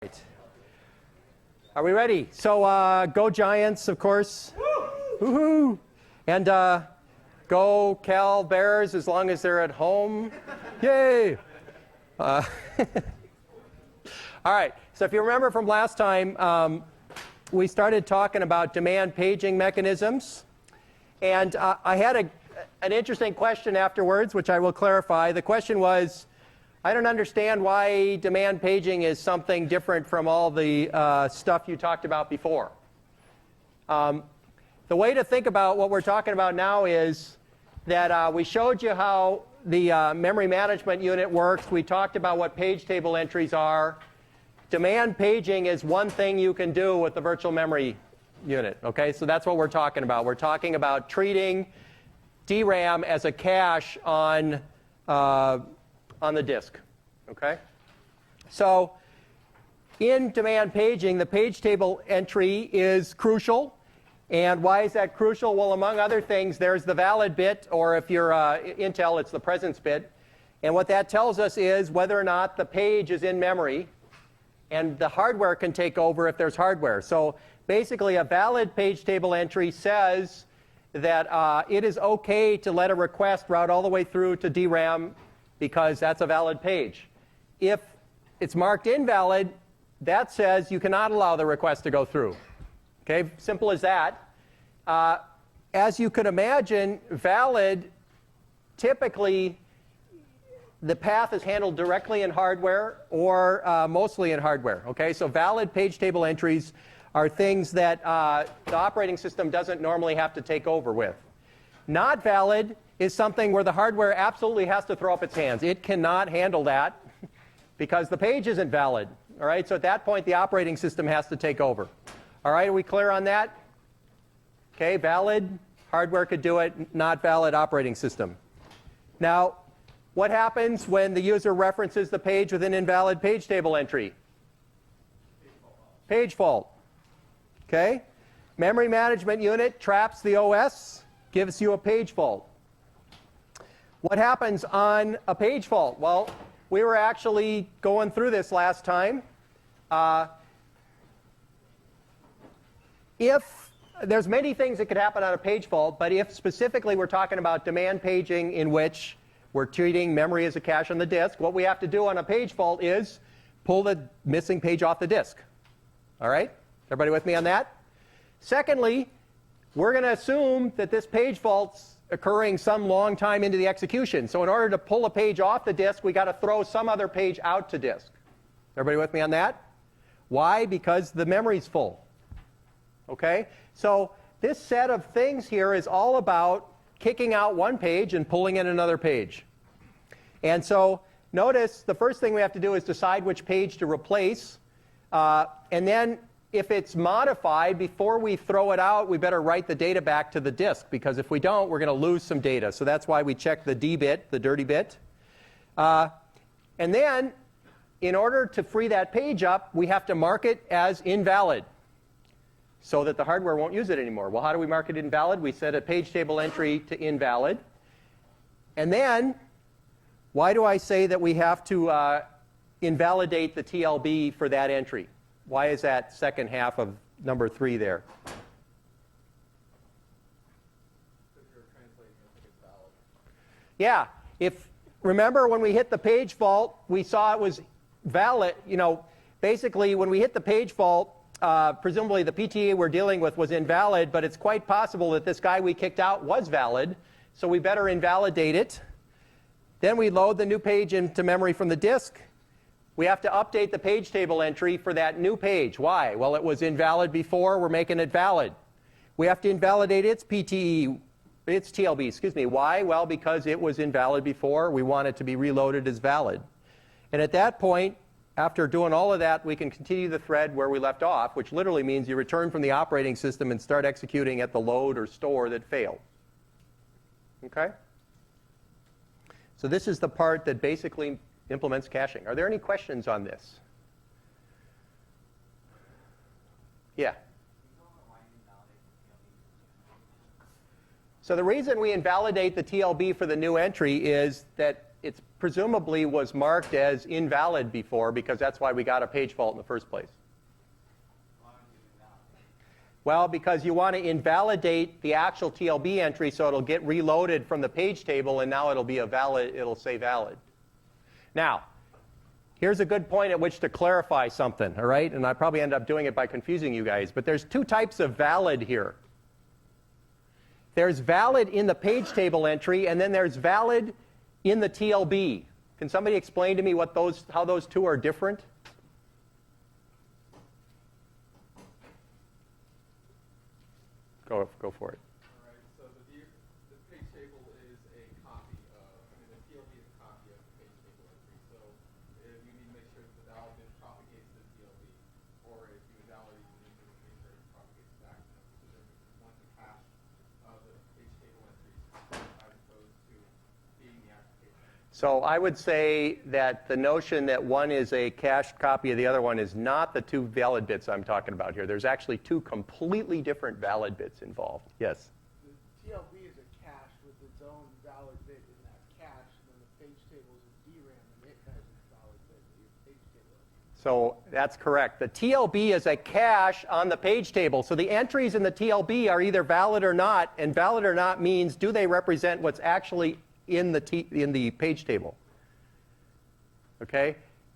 Right. Are we ready? So go Giants, of course. Woohoo! And go Cal Bears as long as they're at home. Yay! All right. So if you remember from last time, we started talking about demand paging mechanisms. And I had an interesting question afterwards, which I will clarify. The question was, I don't understand why demand paging is something different from all the stuff you talked about before. The way to think about what we're talking about now is that we showed you how the memory management unit works. We talked about what page table entries are. Demand paging is one thing you can do with the virtual memory unit. Okay, so that's what we're talking about. We're talking about treating DRAM as a cache on the disk. Okay? So in demand paging, the page table entry is crucial. And why is that crucial? Well, among other things, there's the valid bit, or if you're Intel, it's the presence bit. And what that tells us is whether or not the page is in memory. And the hardware can take over if there's hardware. So basically, a valid page table entry says that it is OK to let a request route all the way through to DRAM because that's a valid page. If it's marked invalid, that says you cannot allow the request to go through. Okay, simple as that. As you could imagine, valid, typically, the path is handled directly in hardware or mostly in hardware. Okay, so valid page table entries are things that the operating system doesn't normally have to take over with. Not valid is something where the hardware absolutely has to throw up its hands. It cannot handle that because the page isn't valid. All right, so at that point, the operating system has to take over. All right, are we clear on that? Okay, valid, hardware could do it. Not valid, operating system. Now, what happens when the user references the page with an invalid page table entry? Page fault. Okay? Memory management unit traps the OS, gives you a page fault. What happens on a page fault? Well, we were actually going through this last time. If there's many things that could happen on a page fault, but if specifically we're talking about demand paging in which we're treating memory as a cache on the disk, what we have to do on a page fault is pull the missing page off the disk. All right? Everybody with me on that? Secondly, we're going to assume that this page fault's occurring some long time into the execution. So in order to pull a page off the disk, we got to throw some other page out to disk. Everybody with me on that? Why? Because the memory's full. Okay? So this set of things here is all about kicking out one page and pulling in another page. And so notice the first thing we have to do is decide which page to replace. And then if it's modified, before we throw it out, we better write the data back to the disk. Because if we don't, we're going to lose some data. So that's why we check the D bit, the dirty bit. And then, in order to free that page up, we have to mark it as invalid so that the hardware won't use it anymore. Well, how do we mark it invalid? We set a page table entry to invalid. And then, why do I say that we have to invalidate the TLB for that entry? Why is that second half of number 3 there? Because you're translating it to it's valid. Yeah. Remember when we hit the page fault, we saw it was valid. You know, basically, when we hit the page fault, presumably the PTA we're dealing with was invalid, but it's quite possible that this guy we kicked out was valid, so we better invalidate it. Then we load the new page into memory from the disk. We have to update the page table entry for that new page. Why? Well, it was invalid before. We're making it valid. We have to invalidate its TLB. Why? Well, because it was invalid before. We want it to be reloaded as valid. And at that point, after doing all of that, we can continue the thread where we left off, which literally means you return from the operating system and start executing at the load or store that failed. Okay? So this is the part that basically implements caching. Are there any questions on this? Yeah? So the reason we invalidate the TLB for the new entry is that it presumably was marked as invalid before, because that's why we got a page fault in the first place. Well, because you want to invalidate the actual TLB entry so it'll get reloaded from the page table, and now it'll say valid. Now, here's a good point at which to clarify something, all right? And I probably end up doing it by confusing you guys, but there's two types of valid here. There's valid in the page table entry, and then there's valid in the TLB. Can somebody explain to me how those two are different? Go for it. All right, so the page table is a copy the TLB is a copy of the page table entry. So if you need to make sure that the valid bit propagates to the TLB, or if you invalidate, you need to make sure it propagates back. So there's one to cache the page table entries as opposed to being the application. So I would say that the notion that one is a cached copy of the other one is not the two valid bits I'm talking about here. There's actually two completely different valid bits involved. Yes? The TLB is a cache with its own valid bit in that cache, and then the page table is a DRAM, and it has its valid bit that your page table has. So that's correct. The TLB is a cache on the page table. So the entries in the TLB are either valid or not, and valid or not means do they represent what's actually in the page table. Okay?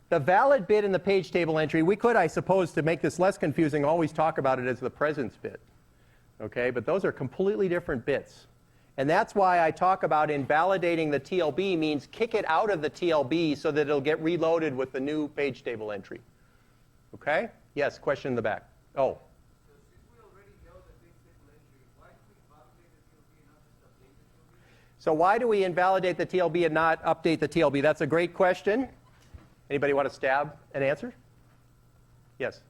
The valid bit in the page table entry, we could, I suppose, to make this less confusing, always talk about it as the presence bit. Okay? But those are completely different bits. And that's why I talk about invalidating the TLB means kick it out of the TLB so that it'll get reloaded with the new page table entry. Okay? Yes, question in the back. Oh. So since we already know the page table entry, why do we validate the TLB and not just update the TLB? So why do we invalidate the TLB and not update the TLB? That's a great question. Anybody want to stab an answer? Yes.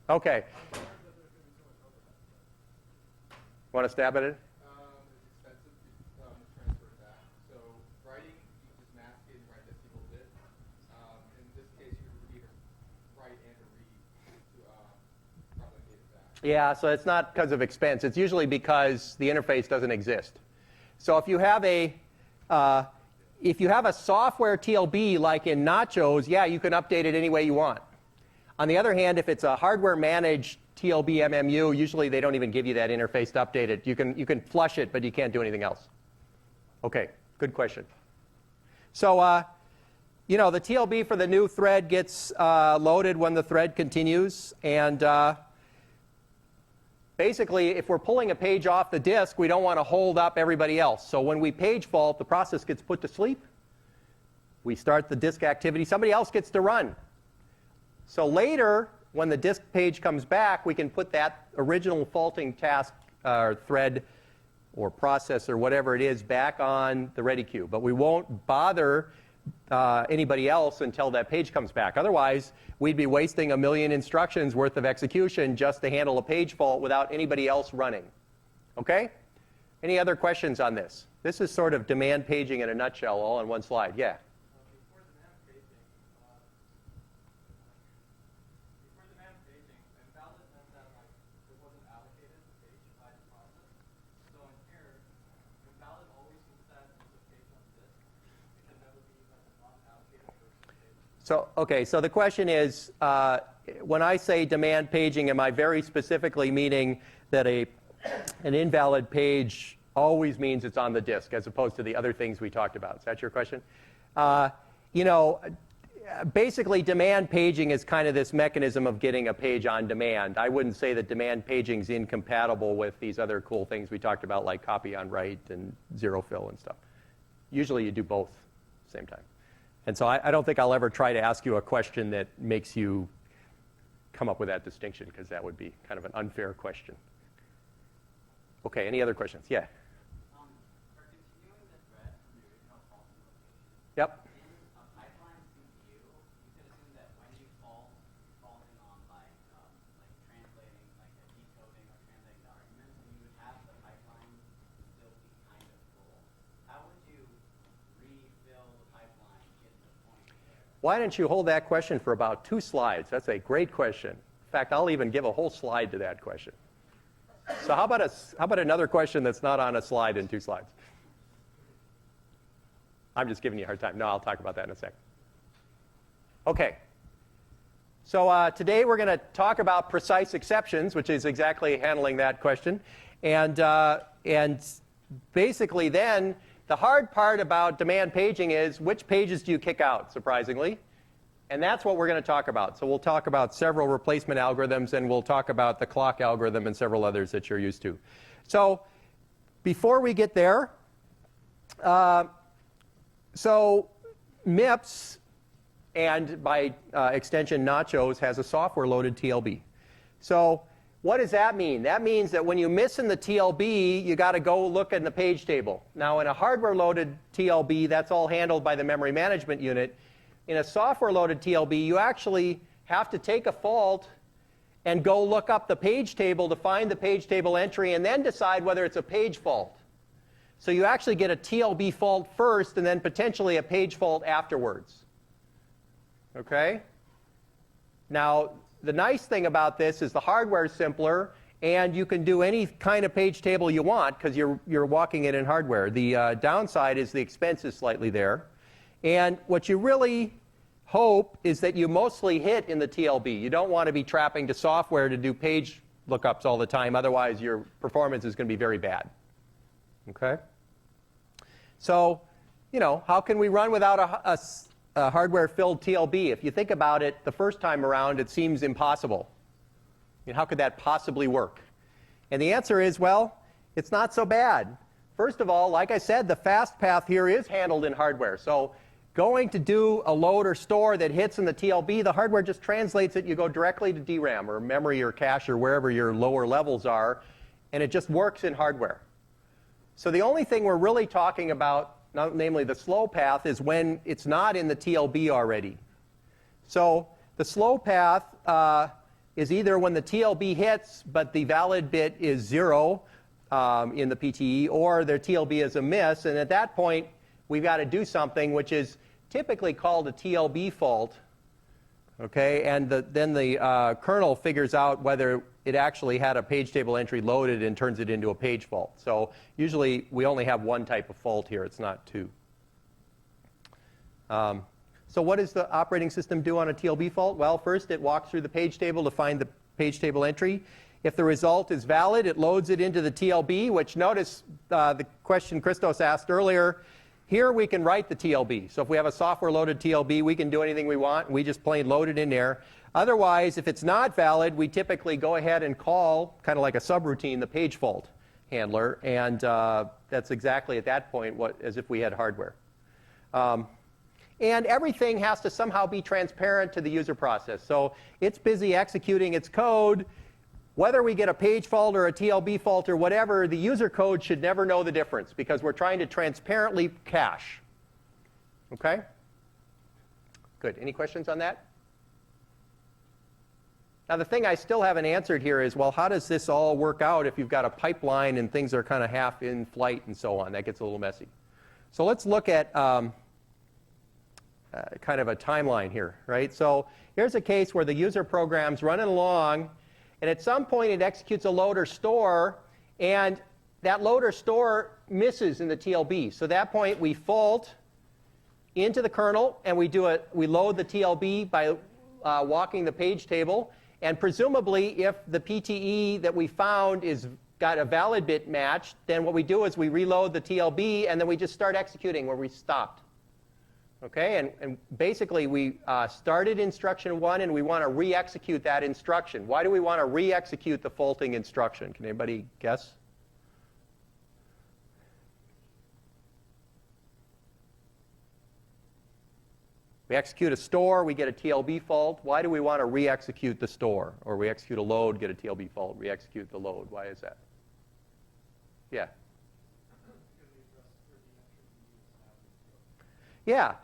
Okay. Want to stab at it? It's expensive to transfer it back. So writing, you just mask it and write that single bit. In this case, you would either write and read to propagate it back. Yeah, so it's not because of expense. It's usually because the interface doesn't exist. So if you have a software TLB like in Nachos, yeah, you can update it any way you want. On the other hand, if it's a hardware-managed TLB MMU, usually they don't even give you that interface to update it. You can flush it, but you can't do anything else. Okay, good question. So, the TLB for the new thread gets loaded when the thread continues, and basically, if we're pulling a page off the disk, we don't want to hold up everybody else. So when we page fault, the process gets put to sleep. We start the disk activity. Somebody else gets to run. So later, when the disk page comes back, we can put that original faulting task or thread or process or whatever it is back on the ready queue. But we won't bother anybody else until that page comes back. Otherwise, we'd be wasting 1 million instructions worth of execution just to handle a page fault without anybody else running. Okay? Any other questions on this? This is sort of demand paging in a nutshell, all on one slide. Yeah? Before demand paging, invalid meant that it wasn't allocated the page by the process. So in here, invalid always means that there's a page on the disk. It can never be a non-allocated page. So the question is, when I say demand paging, am I very specifically meaning that an invalid page always means it's on the disk as opposed to the other things we talked about? Is that your question? Basically, demand paging is kind of this mechanism of getting a page on demand. I wouldn't say that demand paging is incompatible with these other cool things we talked about, like copy on write and zero fill and stuff. Usually you do both at the same time. And so I don't think I'll ever try to ask you a question that makes you come up with that distinction, because that would be kind of an unfair question. Okay, any other questions? Yeah? For continuing the thread from the original faulting location, Yep. in a pipeline CPU, you could assume that when you fault, you're faulting on like translating, like a decoding or translating the arguments, and you would have the pipeline still be kind of full. How would you refill the pipeline, get to the point there? Why don't you hold that question for about 2 slides? That's a great question. In fact, I'll even give a whole slide to that question. So how about another question that's not on a slide in 2 slides? I'm just giving you a hard time. No, I'll talk about that in a second. Okay. So today we're going to talk about precise exceptions, which is exactly handling that question. And basically then, the hard part about demand paging is which pages do you kick out, surprisingly? And that's what we're going to talk about. So we'll talk about several replacement algorithms, and we'll talk about the clock algorithm and several others that you're used to. So before we get there, so MIPS, and by extension Nachos, has a software-loaded TLB. So what does that mean? That means that when you miss in the TLB, you got to go look in the page table. Now, in a hardware-loaded TLB, that's all handled by the memory management unit. In a software-loaded TLB, you actually have to take a fault and go look up the page table to find the page table entry and then decide whether it's a page fault. So you actually get a TLB fault first and then potentially a page fault afterwards. Okay? Now, the nice thing about this is the hardware is simpler, and you can do any kind of page table you want because you're walking it in hardware. The downside is the expense is slightly there. And what you really hope is that you mostly hit in the TLB. You don't want to be trapping to software to do page lookups all the time. Otherwise, your performance is going to be very bad. Okay? So, how can we run without a hardware-filled TLB? If you think about it, the first time around, it seems impossible. How could that possibly work? And the answer is, well, it's not so bad. First of all, like I said, the fast path here is handled in hardware. So going to do a load or store that hits in the TLB, the hardware just translates it. You go directly to DRAM or memory or cache or wherever your lower levels are, and it just works in hardware. So the only thing we're really talking about, namely the slow path, is when it's not in the TLB already. So the slow path is either when the TLB hits, but the valid bit is 0 in the PTE, or their TLB is a miss. And at that point, we've got to do something which is typically called a TLB fault. Okay? And then the kernel figures out whether it actually had a page table entry loaded and turns it into a page fault. So usually we only have one type of fault here. It's not two. So what does the operating system do on a TLB fault? Well, first it walks through the page table to find the page table entry. If the result is valid, it loads it into the TLB, which notice the question Christos asked earlier. Here we can write the TLB. So if we have a software-loaded TLB, we can do anything we want, and we just plain load it in there. Otherwise, if it's not valid, we typically go ahead and call, kind of like a subroutine, the page fault handler. And that's exactly at that point as if we had hardware. And everything has to somehow be transparent to the user process. So it's busy executing its code. Whether we get a page fault or a TLB fault or whatever, the user code should never know the difference because we're trying to transparently cache. Okay? Good. Any questions on that? Now, the thing I still haven't answered here is, well, how does this all work out if you've got a pipeline and things are kind of half in flight and so on? That gets a little messy. So let's look at kind of a timeline here, right? So here's a case where the user program's running along, and at some point it executes a load or store, and that load or store misses in the TLB. So at that point we fault into the kernel, and we load the TLB by walking the page table. And presumably, if the PTE that we found got a valid bit matched, then what we do is we reload the TLB, and then we just start executing where we stopped. Okay, and basically we started instruction 1, and we want to re-execute that instruction. Why do we want to re-execute the faulting instruction? Can anybody guess? We execute a store, we get a TLB fault. Why do we want to re-execute the store? Or we execute a load, get a TLB fault, re-execute the load. Why is that? Yeah. Yeah.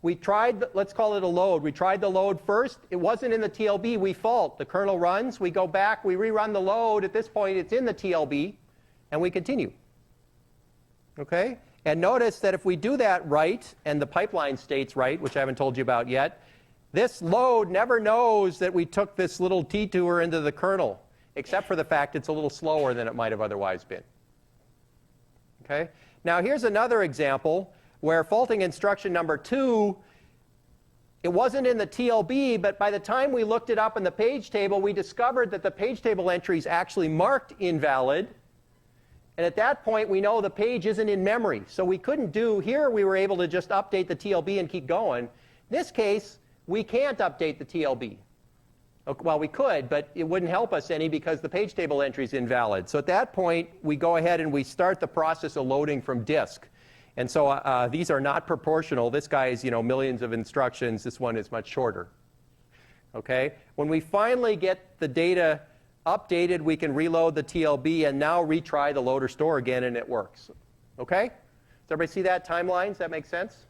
We tried, let's call it a load. We tried the load first. It wasn't in the TLB. We fault. The kernel runs. We go back. We rerun the load. At this point, it's in the TLB. And we continue. Okay? And notice that if we do that right, and the pipeline state's right, which I haven't told you about yet, this load never knows that we took this little T-tour into the kernel, except for the fact it's a little slower than it might have otherwise been. Okay? Now here's another example where faulting instruction number 2, it wasn't in the TLB, but by the time we looked it up in the page table, we discovered that the page table entry is actually marked invalid. And at that point, we know the page isn't in memory. So we couldn't do, here we were able to just update the TLB and keep going. In this case, we can't update the TLB. Well, we could, but it wouldn't help us any because the page table entry is invalid. So at that point, we go ahead and we start the process of loading from disk. And so these are not proportional. This guy is, millions of instructions. This one is much shorter. Okay? When we finally get the data updated, we can reload the TLB and now retry the load or store again, and it works. Okay? Does everybody see that timeline? Does that make sense?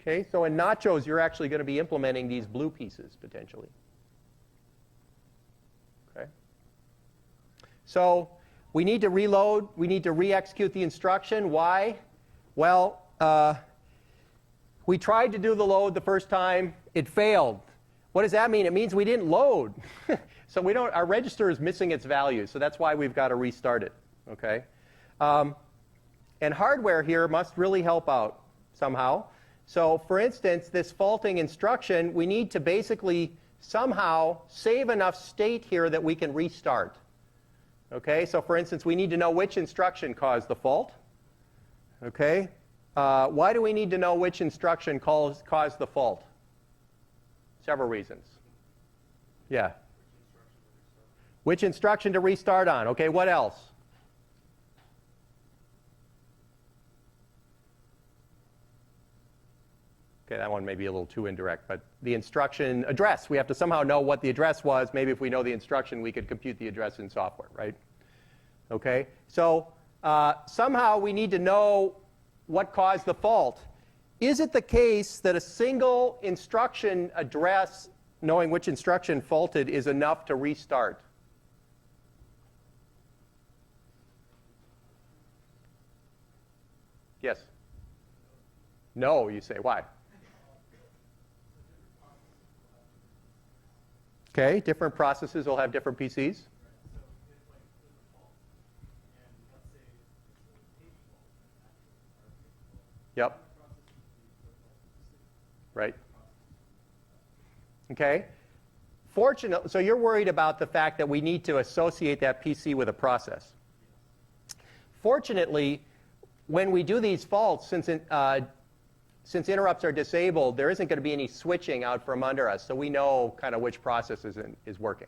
Okay, so in Nachos, you're actually going to be implementing these blue pieces, potentially. Okay? So we need to reload. We need to re-execute the instruction. Why? Well, we tried to do the load the first time. It failed. What does that mean? It means we didn't load. So our register is missing its value. So that's why we've got to restart it. Okay? And hardware here must really help out somehow. So for instance, this faulting instruction, we need to basically somehow save enough state here that we can restart. Okay, so for instance, we need to know which instruction caused the fault. Okay, why do we need to know which instruction caused the fault? Several reasons. Yeah. Which instruction to restart on? Okay, what else? Okay, that one may be a little too indirect, but the instruction address, we have to somehow know what the address was. Maybe if we know the instruction, we could compute the address in software, right? Okay, so somehow we need to know what caused the fault. Is it the case that a single instruction address, knowing which instruction faulted, is enough to restart? Yes? No, you say. Why? Okay, different processes will have different PCs. Yep. Right. Okay. Fortunately, so you're worried about the fact that we need to associate that PC with a process. Fortunately, when we do these faults, since interrupts are disabled, there isn't going to be any switching out from under us, so we know kind of which process is working.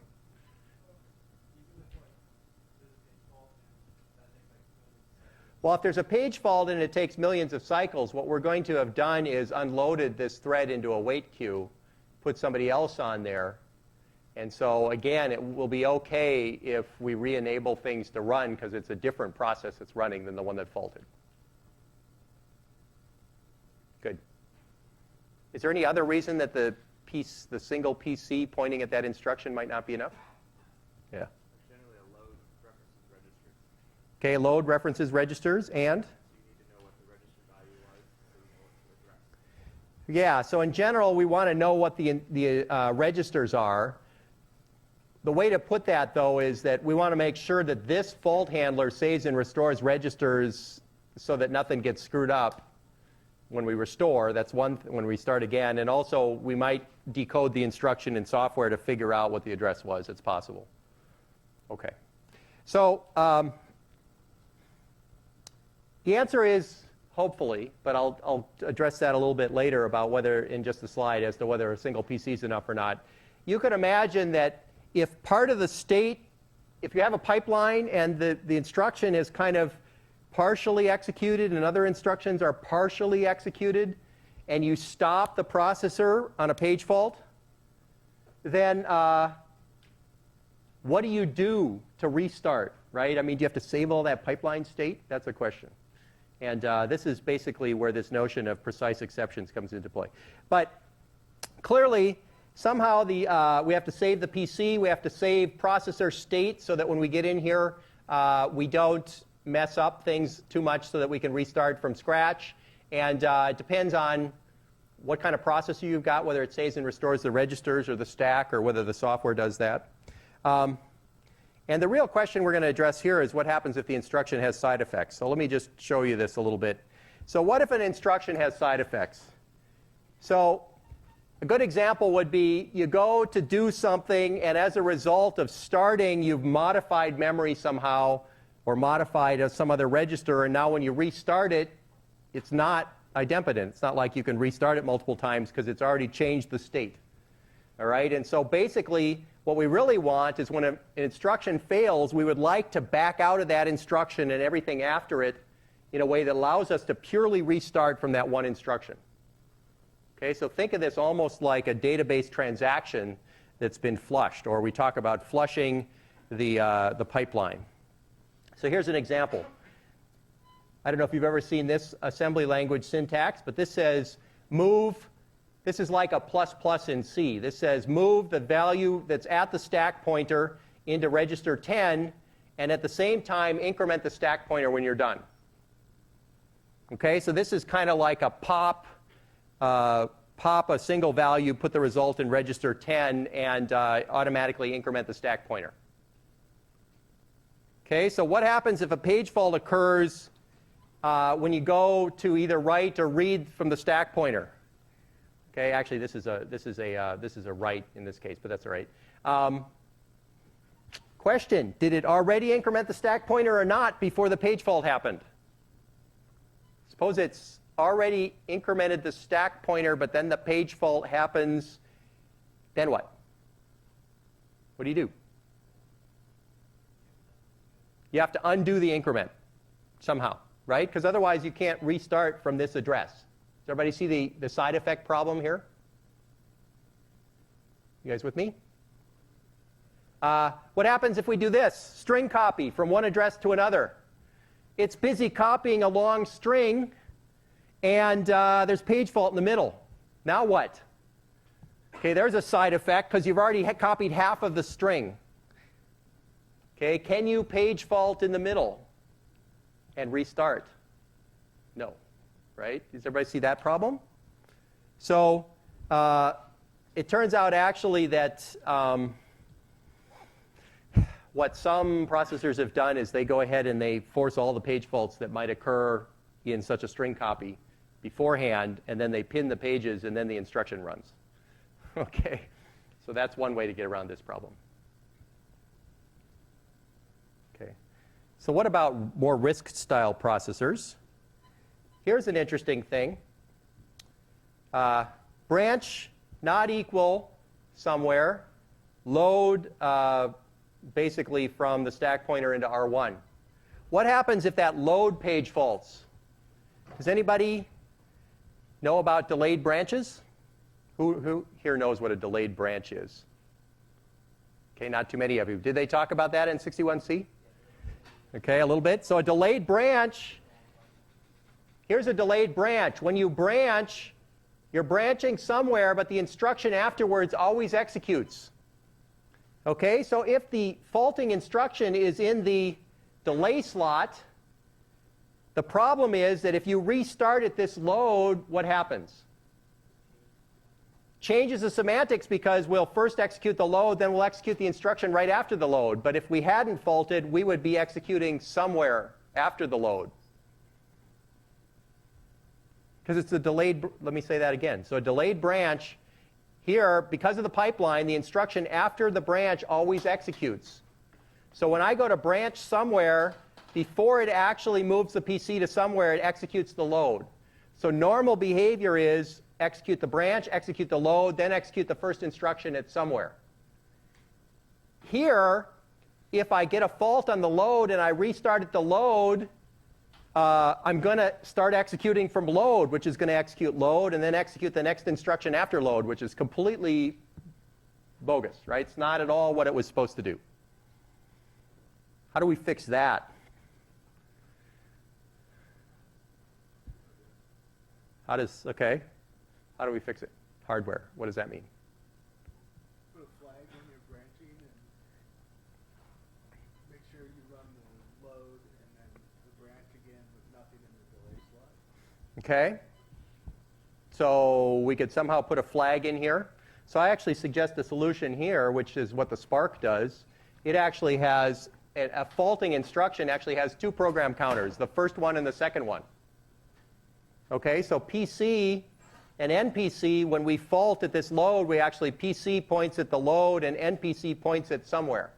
Well, if there's a page fault and it takes millions of cycles, what we're going to have done is unloaded this thread into a wait queue, put somebody else on there. And so, again, it will be okay if we re-enable things to run because it's a different process that's running than the one that faulted. Good. Is there any other reason that the single PC pointing at that instruction might not be enough? Yeah. Generally, a load references registers. Okay, load references registers, and? So you need to know what the register value was, so you know what to address. Yeah, so in general, we want to know what the registers are. The way to put that, though, is that we want to make sure that this fault handler saves and restores registers so that nothing gets screwed up when we restore. That's one when we start again. And also, we might decode the instruction in software to figure out what the address was. It's possible. Okay. So the answer is hopefully, but I'll address that a little bit later about whether, in just a slide, as to whether a single PC is enough or not. You can imagine that if part of the state, if you have a pipeline and the instruction is kind of partially executed and other instructions are partially executed, and you stop the processor on a page fault, then what do you do to restart, right? I mean, do you have to save all that pipeline state? That's a question. And this is basically where this notion of precise exceptions comes into play. But clearly, somehow we have to save the PC. We have to save processor state so that when we get in here, we don't mess up things too much so that we can restart from scratch. And it depends on what kind of processor you've got, whether it saves and restores the registers or the stack or whether the software does that. And the real question we're going to address here is what happens if the instruction has side effects. So let me just show you this a little bit. So what if an instruction has side effects? So a good example would be you go to do something, and as a result of starting, you've modified memory somehow or modified some other register, and now when you restart it, it's not idempotent. It's not like you can restart it multiple times because it's already changed the state. All right? And so basically, what we really want is when an instruction fails, we would like to back out of that instruction and everything after it in a way that allows us to purely restart from that one instruction. Okay, so think of this almost like a database transaction that's been flushed, or we talk about flushing the pipeline. So here's an example. I don't know if you've ever seen this assembly language syntax, but this says move. This is like a plus plus in C. This says move the value that's at the stack pointer into register 10, and at the same time increment the stack pointer when you're done. Okay, so this is kind of like a pop a single value, put the result in register 10, and automatically increment the stack pointer. Okay, so what happens if a page fault occurs when you go to either write or read from the stack pointer? Okay, actually this is a write in this case, but that's all right. Question: did it already increment the stack pointer or not before the page fault happened? Suppose it's already incremented the stack pointer, but then the page fault happens. Then what? What do? You have to undo the increment somehow, right? Because otherwise you can't restart from this address. Does everybody see the side effect problem here? You guys with me? What happens if we do this? String copy from one address to another. It's busy copying a long string, and there's page fault in the middle. Now what? Okay, there's a side effect because you've already copied half of the string. Okay, can you page fault in the middle and restart? No, right? Does everybody see that problem? So it turns out actually that what some processors have done is they go ahead and they force all the page faults that might occur in such a string copy beforehand, and then they pin the pages, and then the instruction runs. Okay, so that's one way to get around this problem. Okay, so what about more RISC-style processors? Here's an interesting thing. Branch not equal somewhere, load basically from the stack pointer into R1. What happens if that load page faults? Does anybody know about delayed branches? Who here knows what a delayed branch is? Okay, not too many of you. Did they talk about that in 61C? Okay, a little bit. So a delayed branch, here's a delayed branch. When you branch, you're branching somewhere, but the instruction afterwards always executes. Okay, so if the faulting instruction is in the delay slot, the problem is that if you restart at this load, what happens? Changes the semantics because we'll first execute the load, then we'll execute the instruction right after the load. But if we hadn't faulted, we would be executing somewhere after the load. Because it's a delayed, let me say that again. So a delayed branch, here, because of the pipeline, the instruction after the branch always executes. So when I go to branch somewhere, before it actually moves the PC to somewhere, it executes the load. So normal behavior is execute the branch, execute the load, then execute the first instruction at somewhere. Here, if I get a fault on the load and I restart at the load, I'm going to start executing from load, which is going to execute load, and then execute the next instruction after load, which is completely bogus, right? It's not at all what it was supposed to do. How do we fix that? How do we fix it? Hardware. What does that mean? Put a flag when you're branching and make sure you run the load and then the branch again with nothing in the delay slot. Okay. So we could somehow put a flag in here. So I actually suggest a solution here, which is what the Spark does, it actually has, a faulting instruction actually has two program counters, the first one and the second one. Okay, so PC and NPC, when we fault at this load, we actually, PC points at the load and NPC points at somewhere.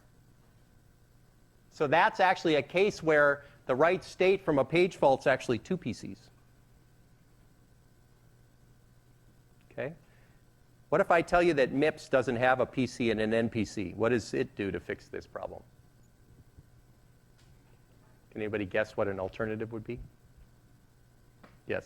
So that's actually a case where the write state from a page fault is actually two PCs. Okay? What if I tell you that MIPS doesn't have a PC and an NPC? What does it do to fix this problem? Can anybody guess what an alternative would be? Yes?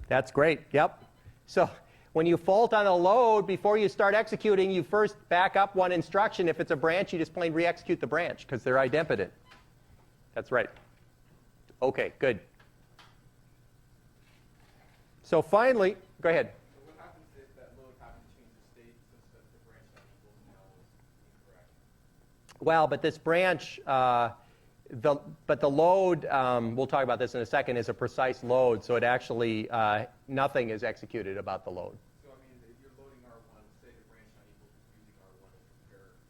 That's great. Yep. So when you fault on a load, before you start executing, you first back up one instruction. If it's a branch, you just plain re-execute the branch because they're idempotent. That's right. OK, good. So finally, go ahead. So what happens if that load happens to change the state such that the branch that equals now is incorrect? Well, but this branch, but the load, we'll talk about this in a second, is a precise load. So it actually, nothing is executed about the load. So I mean, if you're loading R1, say the branch not equals using R1 as a comparison.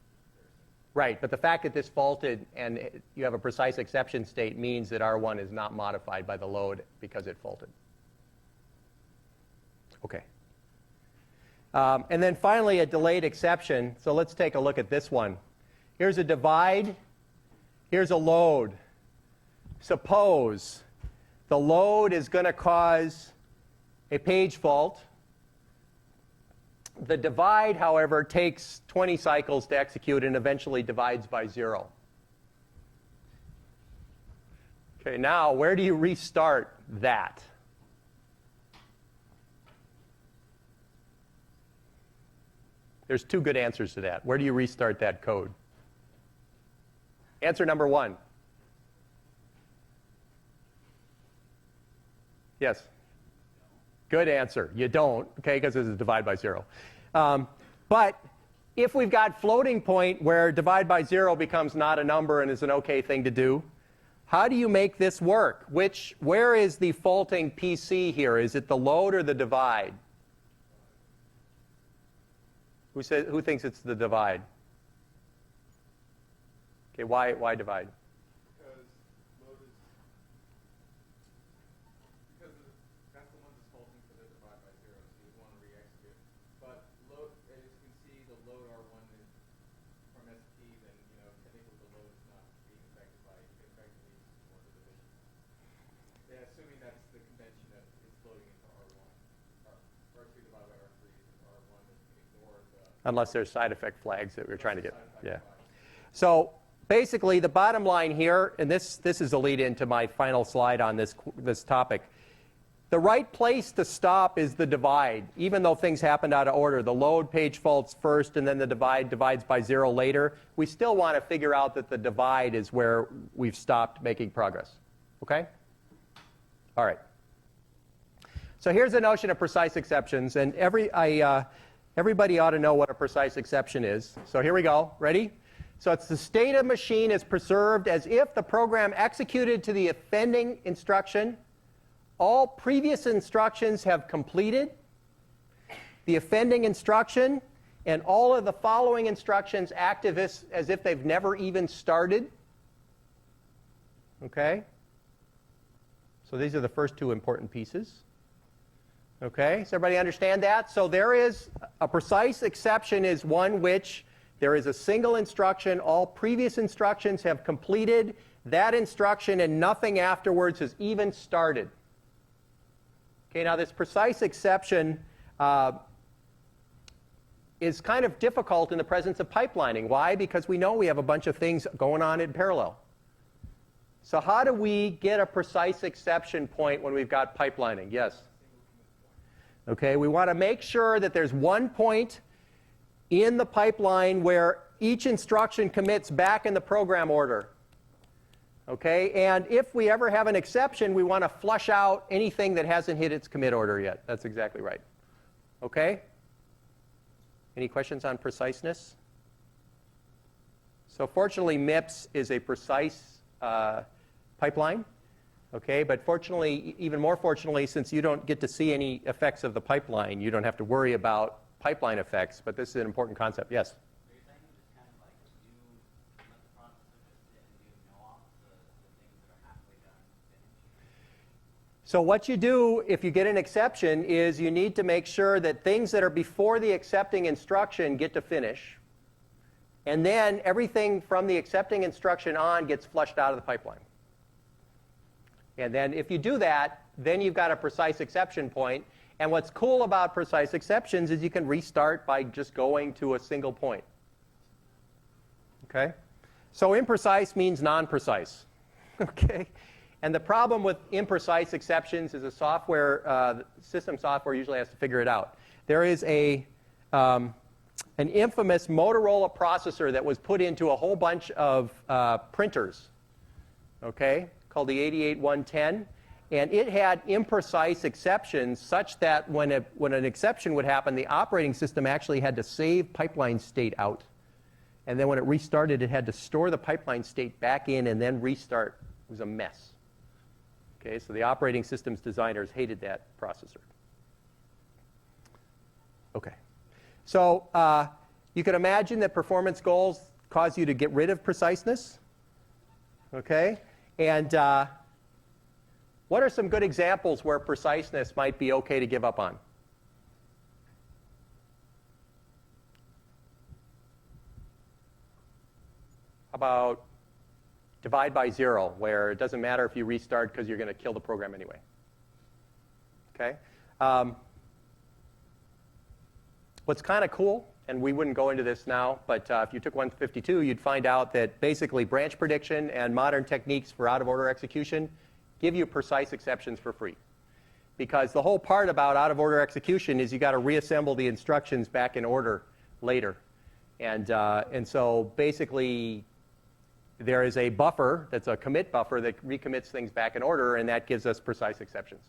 Right, but the fact that this faulted and you have a precise exception state means that R1 is not modified by the load because it faulted. OK. And then finally, a delayed exception. So let's take a look at this one. Here's a divide. Here's a load. Suppose the load is going to cause a page fault. The divide, however, takes 20 cycles to execute and eventually divides by 0. OK, now where do you restart that? There's two good answers to that. Where do you restart that code? Answer number 1. Yes? Good answer. You don't, okay, because it's a divide by 0. But if we've got floating point where divide by 0 becomes not a number and is an OK thing to do, how do you make this work? Where is the faulting PC here? Is it the load or the divide? Who thinks it's the divide? Okay, why divide? Because load is that's the one that's faulting for the divide by 0, so you want to re-execute. But load, as you can see, the load R1 is from SP, then technically the load is not being affected by effectively or the division. Yeah, assuming that's the convention that it's loading into R1. R2 divided by R3 is R1 that can ignore the Unless there's side effect flags that we're trying to get. side effect Yeah. flag. So basically, the bottom line here, and this is a lead into my final slide on this topic. The right place to stop is the divide. Even though things happened out of order, the load page faults first, and then the divide divides by 0 later. We still want to figure out that the divide is where we've stopped making progress. OK? All right. So here's the notion of precise exceptions, and everybody ought to know what a precise exception is. So here we go. Ready? So it's the state of machine is preserved as if the program executed to the offending instruction. All previous instructions have completed. The offending instruction and all of the following instructions act as if they've never even started. OK? So these are the first two important pieces. OK? Does everybody understand that? So there is a precise exception is one which there is a single instruction. All previous instructions have completed that instruction, and nothing afterwards has even started. OK, now this precise exception is kind of difficult in the presence of pipelining. Why? Because we know we have a bunch of things going on in parallel. So how do we get a precise exception point when we've got pipelining? Yes? OK, we want to make sure that there's one point in the pipeline where each instruction commits back in the program order. Okay, and if we ever have an exception, we want to flush out anything that hasn't hit its commit order yet. That's exactly right. Okay? Any questions on preciseness? So fortunately, MIPS is a precise pipeline. Okay, but fortunately, even more fortunately, since you don't get to see any effects of the pipeline, you don't have to worry about pipeline effects, but this is an important concept. Yes? So you're saying just So what you do if you get an exception is you need to make sure that things that are before the accepting instruction get to finish. And then everything from the accepting instruction on gets flushed out of the pipeline. And then if you do that, then you've got a precise exception point. And what's cool about precise exceptions is you can restart by just going to a single point. Okay? So imprecise means non-precise. Okay? And the problem with imprecise exceptions is system software usually has to figure it out. There is an infamous Motorola processor that was put into a whole bunch of printers, okay, called the 88110. And it had imprecise exceptions such that when an exception would happen, the operating system actually had to save pipeline state out. And then when it restarted, it had to store the pipeline state back in and then restart. It was a mess. Okay, so the operating systems designers hated that processor. Okay. So you can imagine that performance goals cause you to get rid of preciseness. Okay? And what are some good examples where preciseness might be okay to give up on? How about divide by 0, where it doesn't matter if you restart because you're going to kill the program anyway? Okay? What's kind of cool, and we wouldn't go into this now, but if you took 152, you'd find out that basically branch prediction and modern techniques for out-of-order execution give you precise exceptions for free. Because the whole part about out-of-order execution is you got to reassemble the instructions back in order later. And so basically, there is a buffer that's a commit buffer that recommits things back in order, and that gives us precise exceptions.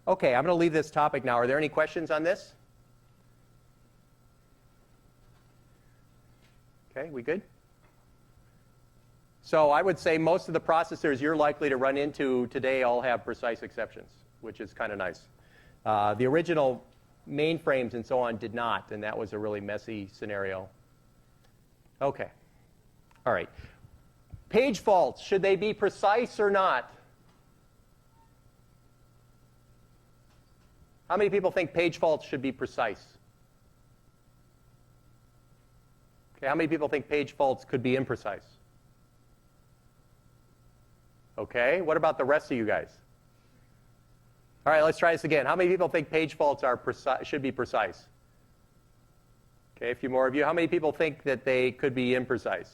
Okay, I'm going to leave this topic now. Are there any questions on this? Okay, we good? So I would say most of the processors you're likely to run into today all have precise exceptions, which is kind of nice. The original mainframes and so on did not, and that was a really messy scenario. Okay. All right. Page faults, should they be precise or not? How many people think page faults should be precise? Okay, how many people think page faults could be imprecise? Okay, what about the rest of you guys? All right, let's try this again. How many people think page faults are should be precise? Okay, a few more of you. How many people think that they could be imprecise?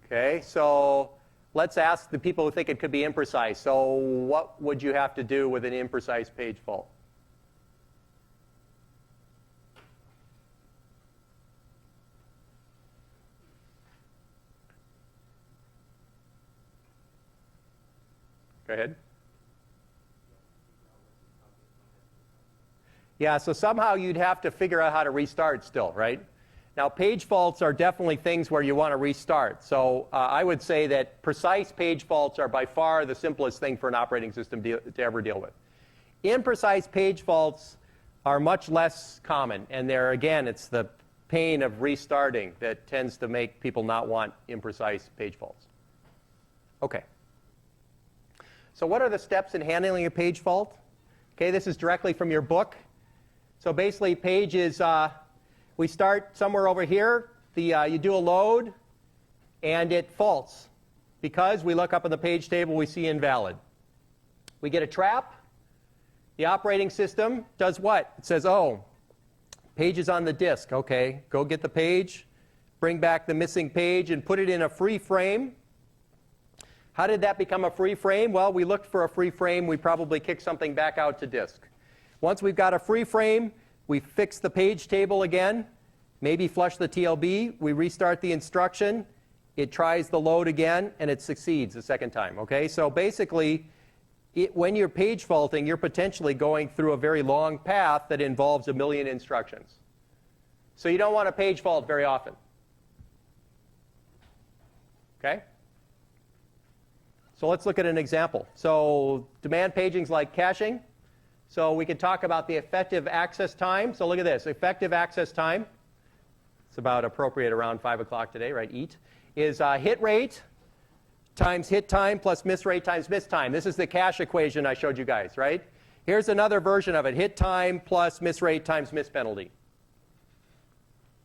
Okay, so let's ask the people who think it could be imprecise. So what would you have to do with an imprecise page fault? Go ahead. Yeah, so somehow you'd have to figure out how to restart still, right? Now, page faults are definitely things where you want to restart. So I would say that precise page faults are by far the simplest thing for an operating system to ever deal with. Imprecise page faults are much less common. And there, again, it's the pain of restarting that tends to make people not want imprecise page faults. Okay. So what are the steps in handling a page fault? Okay, this is directly from your book. So basically, page is, we start somewhere over here. You do a load, and it faults. Because we look up in the page table, we see invalid. We get a trap. The operating system does what? It says, oh, page is on the disk. Okay, go get the page, bring back the missing page, and put it in a free frame. How did that become a free frame? Well, we looked for a free frame. We probably kicked something back out to disk. Once we've got a free frame, we fix the page table again, maybe flush the TLB. We restart the instruction. It tries the load again, and it succeeds the second time. Okay, so basically, when you're page faulting, you're potentially going through a very long path that involves a million instructions. So you don't want a page fault very often. Okay? So let's look at an example. So demand paging's like caching. So we can talk about the effective access time. So look at this. Effective access time, it's about appropriate around 5 o'clock today, right? Is hit rate times hit time plus miss rate times miss time. This is the cache equation I showed you guys, right? Here's another version of it. Hit time plus miss rate times miss penalty.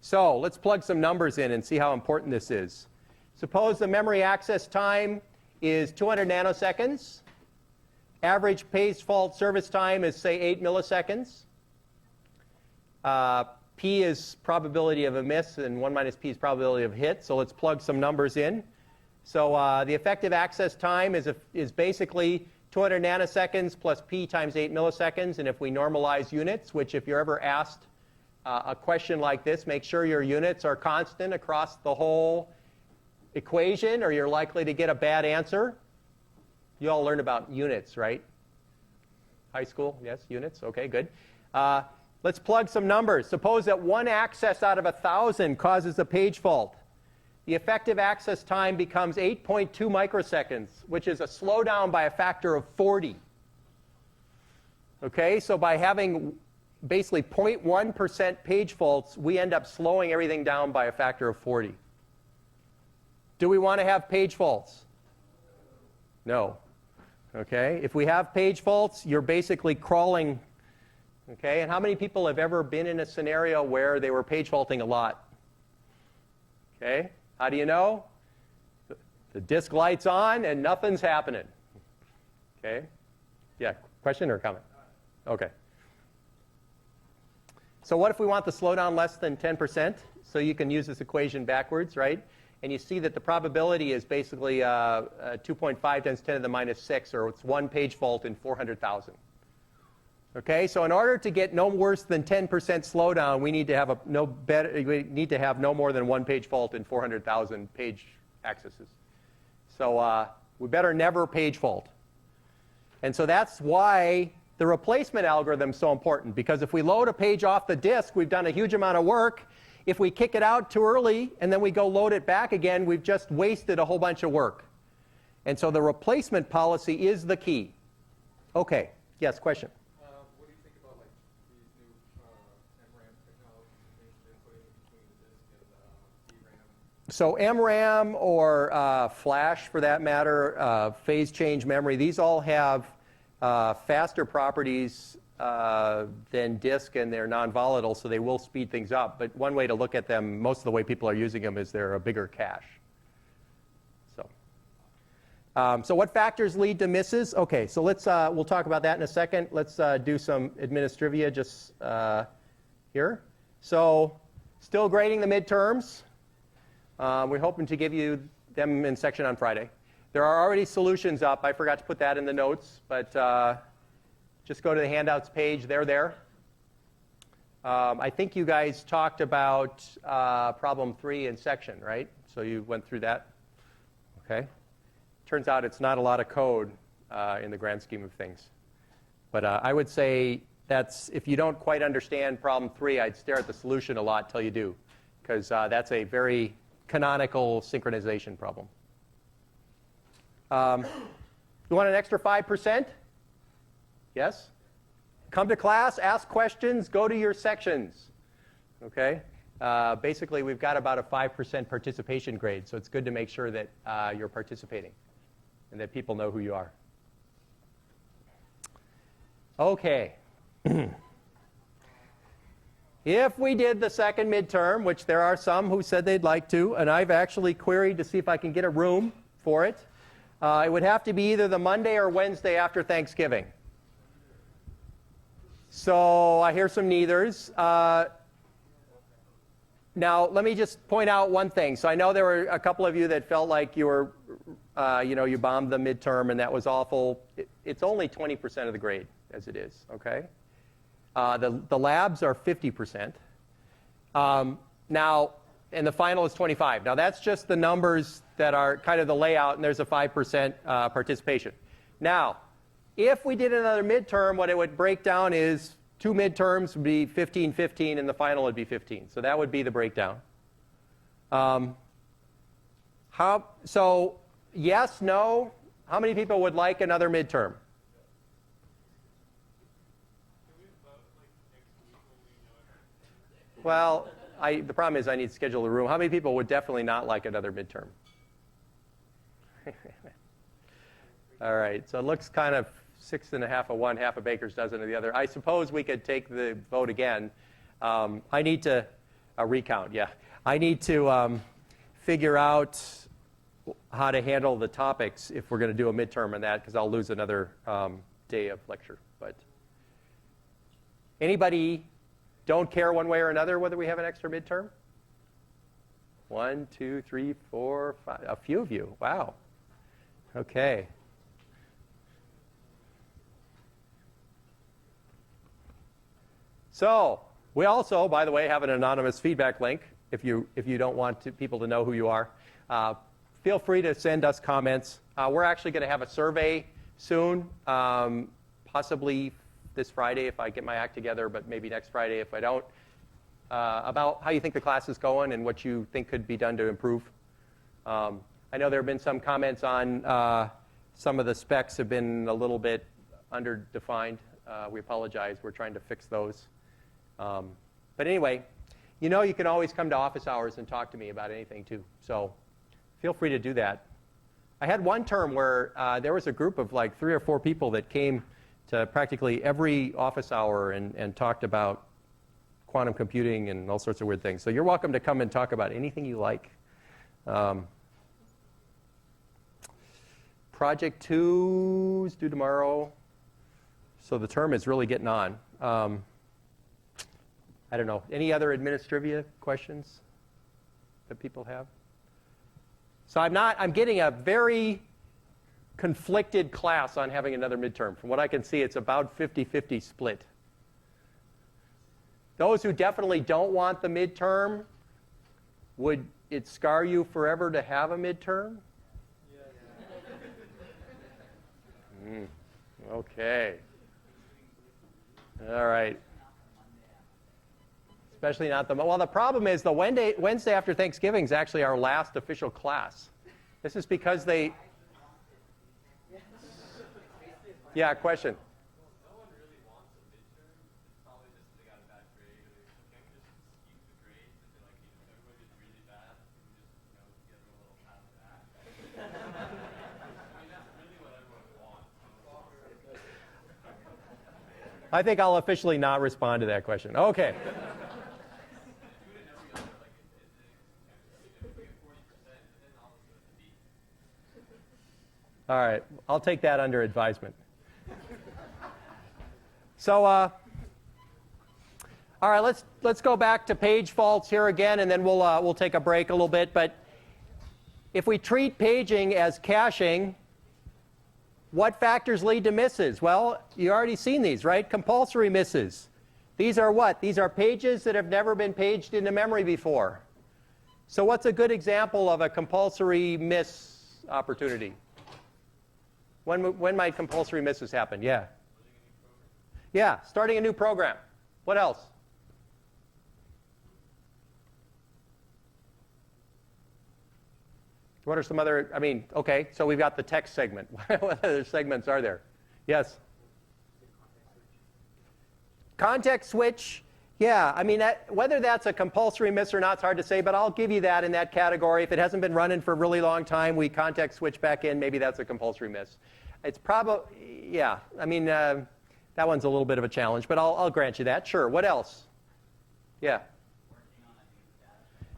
So let's plug some numbers in and see how important this is. Suppose the memory access time is 200 nanoseconds. Average page fault service time is, say, 8 milliseconds. P is probability of a miss, and 1 minus P is probability of hit. So let's plug some numbers in. So the effective access time is basically 200 nanoseconds plus P times 8 milliseconds. And if we normalize units, which if you're ever asked a question like this, make sure your units are constant across the whole equation, or you're likely to get a bad answer. You all learned about units, right? High school? Yes, units? Okay, good. Let's plug some numbers. Suppose that one access out of 1,000 causes a page fault. The effective access time becomes 8.2 microseconds, which is a slowdown by a factor of 40. Okay, so by having basically 0.1% page faults, we end up slowing everything down by a factor of 40. Do we want to have page faults? No. Okay, if we have page faults, you're basically crawling. Okay, and how many people have ever been in a scenario where they were page faulting a lot? Okay, how do you know? The disk light's on and nothing's happening. Okay, yeah, question or comment? Okay. So what if we want the slowdown less than 10%? So you can use this equation backwards, right? And you see that the probability is basically 2.5 times 10 to the minus 6, or it's one page fault in 400,000. Okay, so in order to get no worse than 10% slowdown, we need to have no more than one page fault in 400,000 page accesses. So we better never page fault. And so that's why the replacement algorithm is so important, because if we load a page off the disk, we've done a huge amount of work. If we kick it out too early and then we go load it back again, we've just wasted a whole bunch of work. And so the replacement policy is the key. Okay, yes, question? What do you think about like these new MRAM technologies and things they're putting between the disk and DRAM? So MRAM or flash, for that matter, phase change memory, these all have faster properties than disk, and they're non-volatile, so they will speed things up. But one way to look at them, most of the way people are using them, is they're a bigger cache. So what factors lead to misses? Okay, so we'll talk about that in a second. Let's do some administrivia just here. So still grading the midterms. We're hoping to give you them in section on Friday. There are already solutions up. I forgot to put that in the notes, but just go to the handouts page. They're there. I think you guys talked about problem 3 in section, right? So you went through that. Okay. Turns out it's not a lot of code in the grand scheme of things. But I would say that's, if you don't quite understand problem 3, I'd stare at the solution a lot till you do, because that's a very canonical synchronization problem. You want an extra 5%? Yes? Come to class, ask questions, go to your sections. Okay? Basically, we've got about a 5% participation grade, so it's good to make sure that you're participating and that people know who you are. Okay. If we did the second midterm, which there are some who said they'd like to, and I've actually queried to see if I can get a room for it, it would have to be either the Monday or Wednesday after Thanksgiving. So I hear some neithers. Now, let me just point out one thing. So I know there were a couple of you that felt like you were, you bombed the midterm and that was awful. It's only 20% of the grade as it is, okay? The labs are 50%. Now, and the final is 25. Now, that's just the numbers that are kind of the layout, and there's a 5% participation. Now, if we did another midterm, what it would break down is 2 midterms would be 15, 15, and the final would be 15. So that would be the breakdown. So yes, no. How many people would like another midterm? Well, the problem is I need to schedule a room. How many people would definitely not like another midterm? All right, so it looks kind of 6½ of one, half a baker's dozen of the other. I suppose we could take the vote again. I need to, a recount, yeah. I need to figure out how to handle the topics if we're going to do a midterm on that, because I'll lose another day of lecture. But anybody don't care one way or another whether we have an extra midterm? 1, 2, 3, 4, 5. A few of you. Wow. Okay. So we also, by the way, have an anonymous feedback link if you don't want people to know who you are. Feel free to send us comments. We're actually going to have a survey soon, possibly this Friday if I get my act together, but maybe next Friday if I don't, about how you think the class is going and what you think could be done to improve. I know there have been some comments on some of the specs have been a little bit underdefined. We apologize. We're trying to fix those. But anyway, you know you can always come to office hours and talk to me about anything too. So feel free to do that. I had one term where there was a group of like 3 or 4 people that came to practically every office hour and talked about quantum computing and all sorts of weird things. So you're welcome to come and talk about anything you like. Project 2 is due tomorrow. So the term is really getting on. I don't know. Any other administrivia questions that people have? So I'm getting a very conflicted class on having another midterm. From what I can see, it's about 50-50 split. Those who definitely don't want the midterm, would it scar you forever to have a midterm? Okay. All right. Especially not the, well, the problem is the Wednesday after Thanksgiving is actually our last official class. This is because they, yeah, question. No one really wants a midterm. It's probably just they got a bad grade, or can't we just skew the grades and be like, if everybody did really bad, we just, give them a little pat on the back. I mean, that's really what everyone wants. I think I'll officially not respond to that question. Okay. All right, I'll take that under advisement. So, all right, let's go back to page faults here again, and then we'll take a break a little bit. But if we treat paging as caching, what factors lead to misses? Well, you already seen these, right? Compulsory misses. These are what? These are pages that have never been paged into memory before. So what's a good example of a compulsory miss opportunity? When might compulsory misses happen? Yeah. Yeah, starting a new program. What else? What are some other, okay, so we've got the text segment. What other segments are there? Yes? Context switch. Yeah, whether that's a compulsory miss or not, it's hard to say, but I'll give you that in that category. If it hasn't been running for a really long time, we context switch back in, maybe that's a compulsory miss. It's probably, yeah, that one's a little bit of a challenge, but I'll grant you that. Sure, what else? Yeah.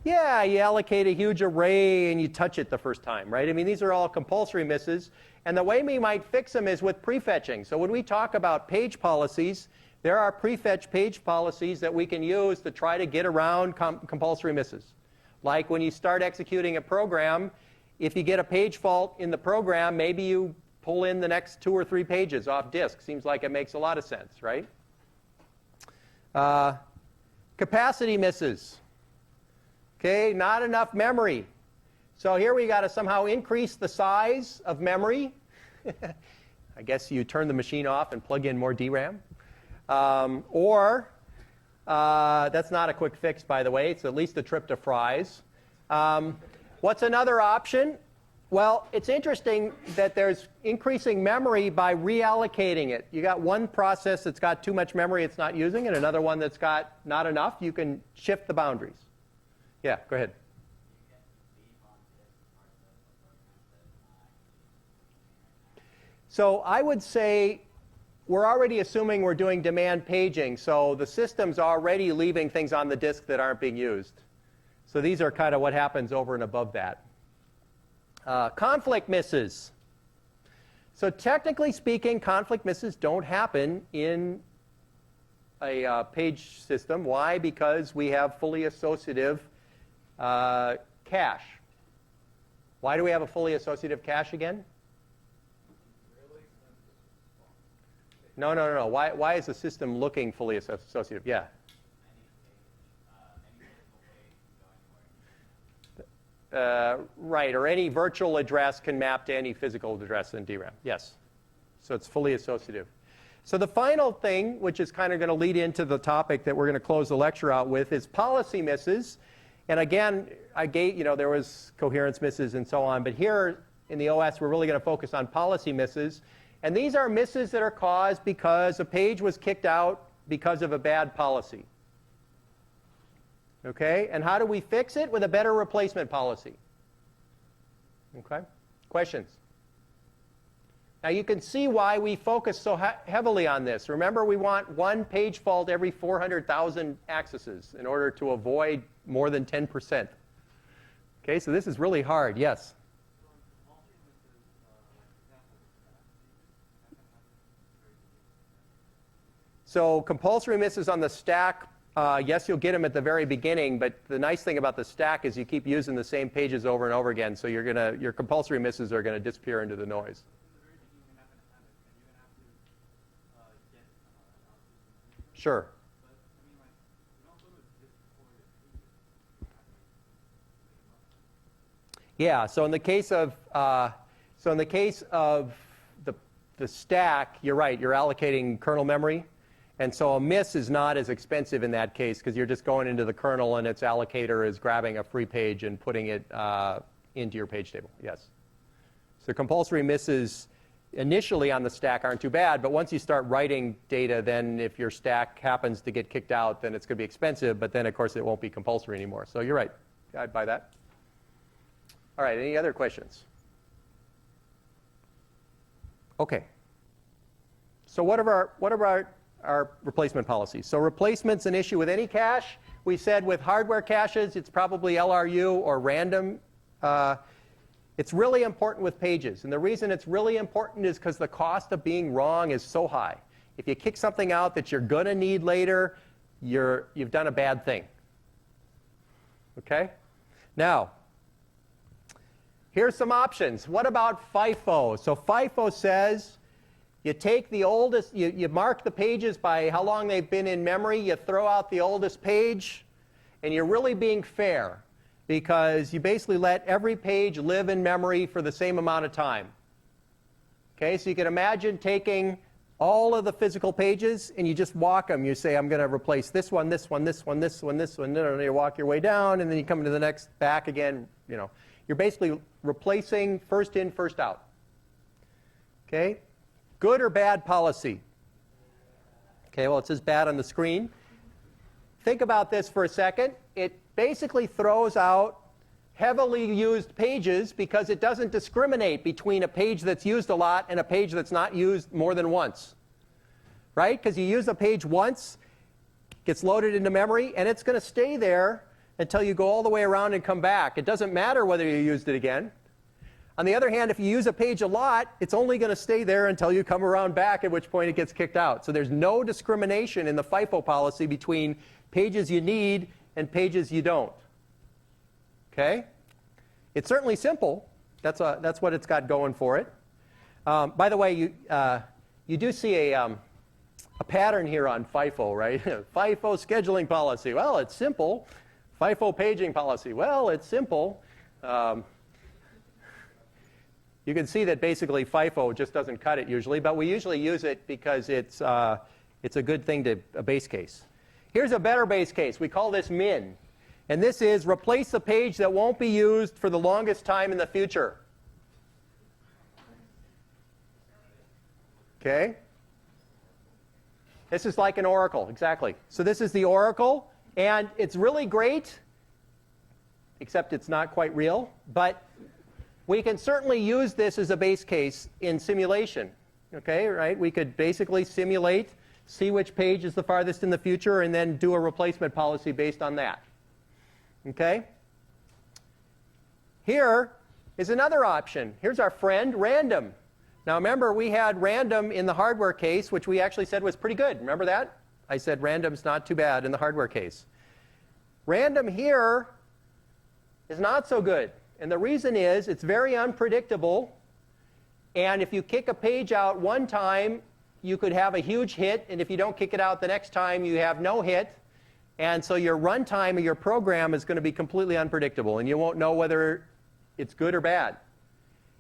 Yeah, you allocate a huge array and you touch it the first time, right? These are all compulsory misses. And the way we might fix them is with prefetching. So when we talk about page policies, there are prefetch page policies that we can use to try to get around compulsory misses. Like when you start executing a program, if you get a page fault in the program, maybe you pull in the next 2 or 3 pages off disk. Seems like it makes a lot of sense, right? Capacity misses. Okay, not enough memory. So here we got to somehow increase the size of memory. I guess you turn the machine off and plug in more DRAM. Or that's not a quick fix, by the way. It's at least a trip to Fry's. What's another option? Well, it's interesting that there's increasing memory by reallocating it. You got one process that's got too much memory it's not using, and another one that's got not enough. You can shift the boundaries. Yeah, go ahead. So I would say we're already assuming we're doing demand paging, so the system's already leaving things on the disk that aren't being used. So these are kind of what happens over and above that. Conflict misses. So technically speaking, conflict misses don't happen in a page system. Why? Because we have fully associative cache. Why do we have a fully associative cache again? No. Why is the system looking fully associative? Yeah. Right, or any virtual address can map to any physical address in DRAM. Yes. So it's fully associative. So the final thing, which is kind of going to lead into the topic that we're going to close the lecture out with, is policy misses. And again, there was coherence misses and so on, but here in the OS, we're really going to focus on policy misses. And these are misses that are caused because a page was kicked out because of a bad policy. Okay? And how do we fix it? With a better replacement policy. Okay? Questions? Now you can see why we focus so heavily on this. Remember, we want one page fault every 400,000 accesses in order to avoid more than 10%. Okay, so this is really hard. Yes? So compulsory misses on the stack, yes, you'll get them at the very beginning, but the nice thing about the stack is you keep using the same pages over and over again, so your compulsory misses are going to disappear into the noise. Sure. Yeah. So in the case of the stack, you're right. You're allocating kernel memory, and so a miss is not as expensive in that case because you're just going into the kernel and its allocator is grabbing a free page and putting it into your page table. Yes. So compulsory misses initially on the stack aren't too bad, but once you start writing data, then if your stack happens to get kicked out, then it's going to be expensive, but then of course it won't be compulsory anymore. So you're right. I'd buy that. All right, any other questions? Okay. So what are our replacement policies? So replacement's an issue with any cache. We said with hardware caches, it's probably LRU or random. It's really important with pages. And the reason it's really important is because the cost of being wrong is so high. If you kick something out that you're going to need later, you've done a bad thing. Okay? Now, here's some options. What about FIFO? So FIFO says you take the oldest, you mark the pages by how long they've been in memory, you throw out the oldest page, and you're really being fair, because you basically let every page live in memory for the same amount of time. Okay, so you can imagine taking all of the physical pages and you just walk them. You say, I'm going to replace this one, this one, this one, this one, this one. And you walk your way down, and then you come to the next, back again. You're basically replacing first in, first out. Okay, good or bad policy? Okay, well, it says bad on the screen. Think about this for a second. It basically throws out heavily used pages because it doesn't discriminate between a page that's used a lot and a page that's not used more than once. Right? Because you use a page once, gets loaded into memory, and it's going to stay there until you go all the way around and come back. It doesn't matter whether you used it again. On the other hand, if you use a page a lot, it's only going to stay there until you come around back, at which point it gets kicked out. So there's no discrimination in the FIFO policy between pages you need and pages you don't. Okay? It's certainly simple. That's what it's got going for it. By the way, you do see a pattern here on FIFO, right? FIFO scheduling policy. Well, it's simple. FIFO paging policy. Well, it's simple. You can see that basically FIFO just doesn't cut it usually, but we usually use it because it's a good thing to a base case. Here's a better base case. We call this min. And this is replace the page that won't be used for the longest time in the future. Okay? This is like an oracle, exactly. So this is the oracle, and it's really great, except it's not quite real. But we can certainly use this as a base case in simulation. Okay, right? We could basically simulate, see which page is the farthest in the future, and then do a replacement policy based on that. Okay? Here is another option. Here's our friend, random. Now remember, we had random in the hardware case, which we actually said was pretty good. Remember that? I said random's not too bad in the hardware case. Random here is not so good. And the reason is it's very unpredictable. And if you kick a page out one time, you could have a huge hit. And if you don't kick it out the next time, you have no hit. And so your runtime of your program is going to be completely unpredictable. And you won't know whether it's good or bad.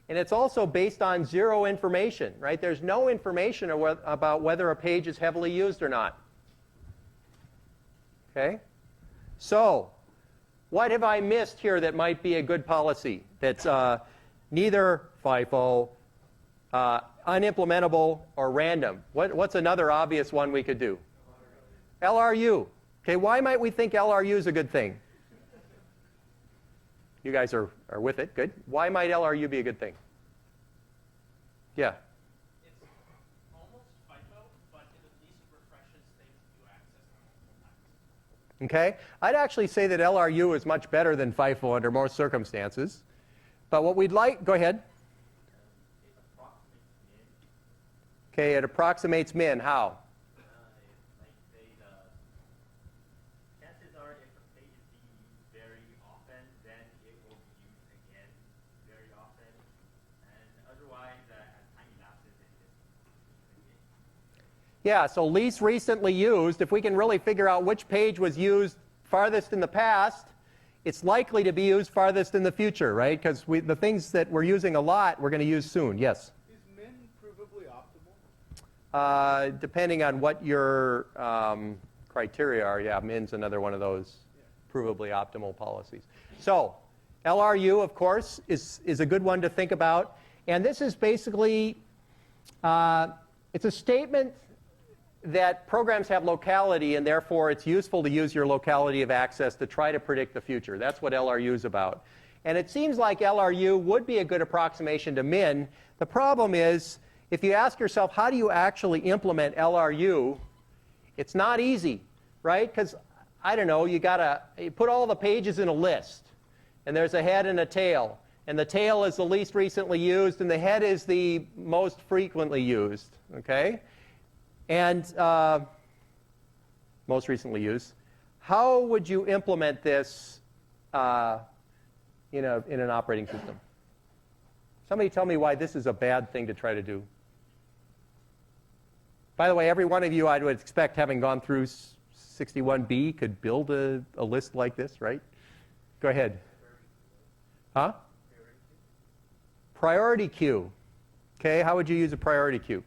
And it's also based on zero information, right? There's no information about whether a page is heavily used or not. Okay? So, what have I missed here that might be a good policy that's neither FIFO, unimplementable, or random? What's another obvious one we could do? LRU. Okay, why might we think LRU is a good thing? You guys are with it. Good. Why might LRU be a good thing? Yeah. It's almost FIFO, but it at least refreshes things you access multiple times. Okay? I'd actually say that LRU is much better than FIFO under most circumstances. But what we'd like, go ahead. Okay, it approximates min. How? Chances are if a page is being used very often, then it will be used again very often. And otherwise, tiny lapses in this. Yeah, so least recently used, if we can really figure out which page was used farthest in the past, it's likely to be used farthest in the future, right? Because the things that we're using a lot, we're going to use soon. Yes? Is min provably optimal? Depending on what your criteria are, yeah, min's another one of those provably optimal policies. So LRU, of course, is a good one to think about. And this is basically, it's a statement that programs have locality, and therefore it's useful to use your locality of access to try to predict the future. That's what LRU is about. And it seems like LRU would be a good approximation to min. The problem is, if you ask yourself, how do you actually implement LRU, it's not easy, right? Because, I don't know, you put all the pages in a list, and there's a head and a tail. And the tail is the least recently used, and the head is the most frequently used, okay? And most recently used. How would you implement this in an operating system? Somebody tell me why this is a bad thing to try to do. By the way, every one of you, I would expect, having gone through 61B, could build a list like this, right? Go ahead. Huh? Priority queue. Okay, how would you use a priority queue?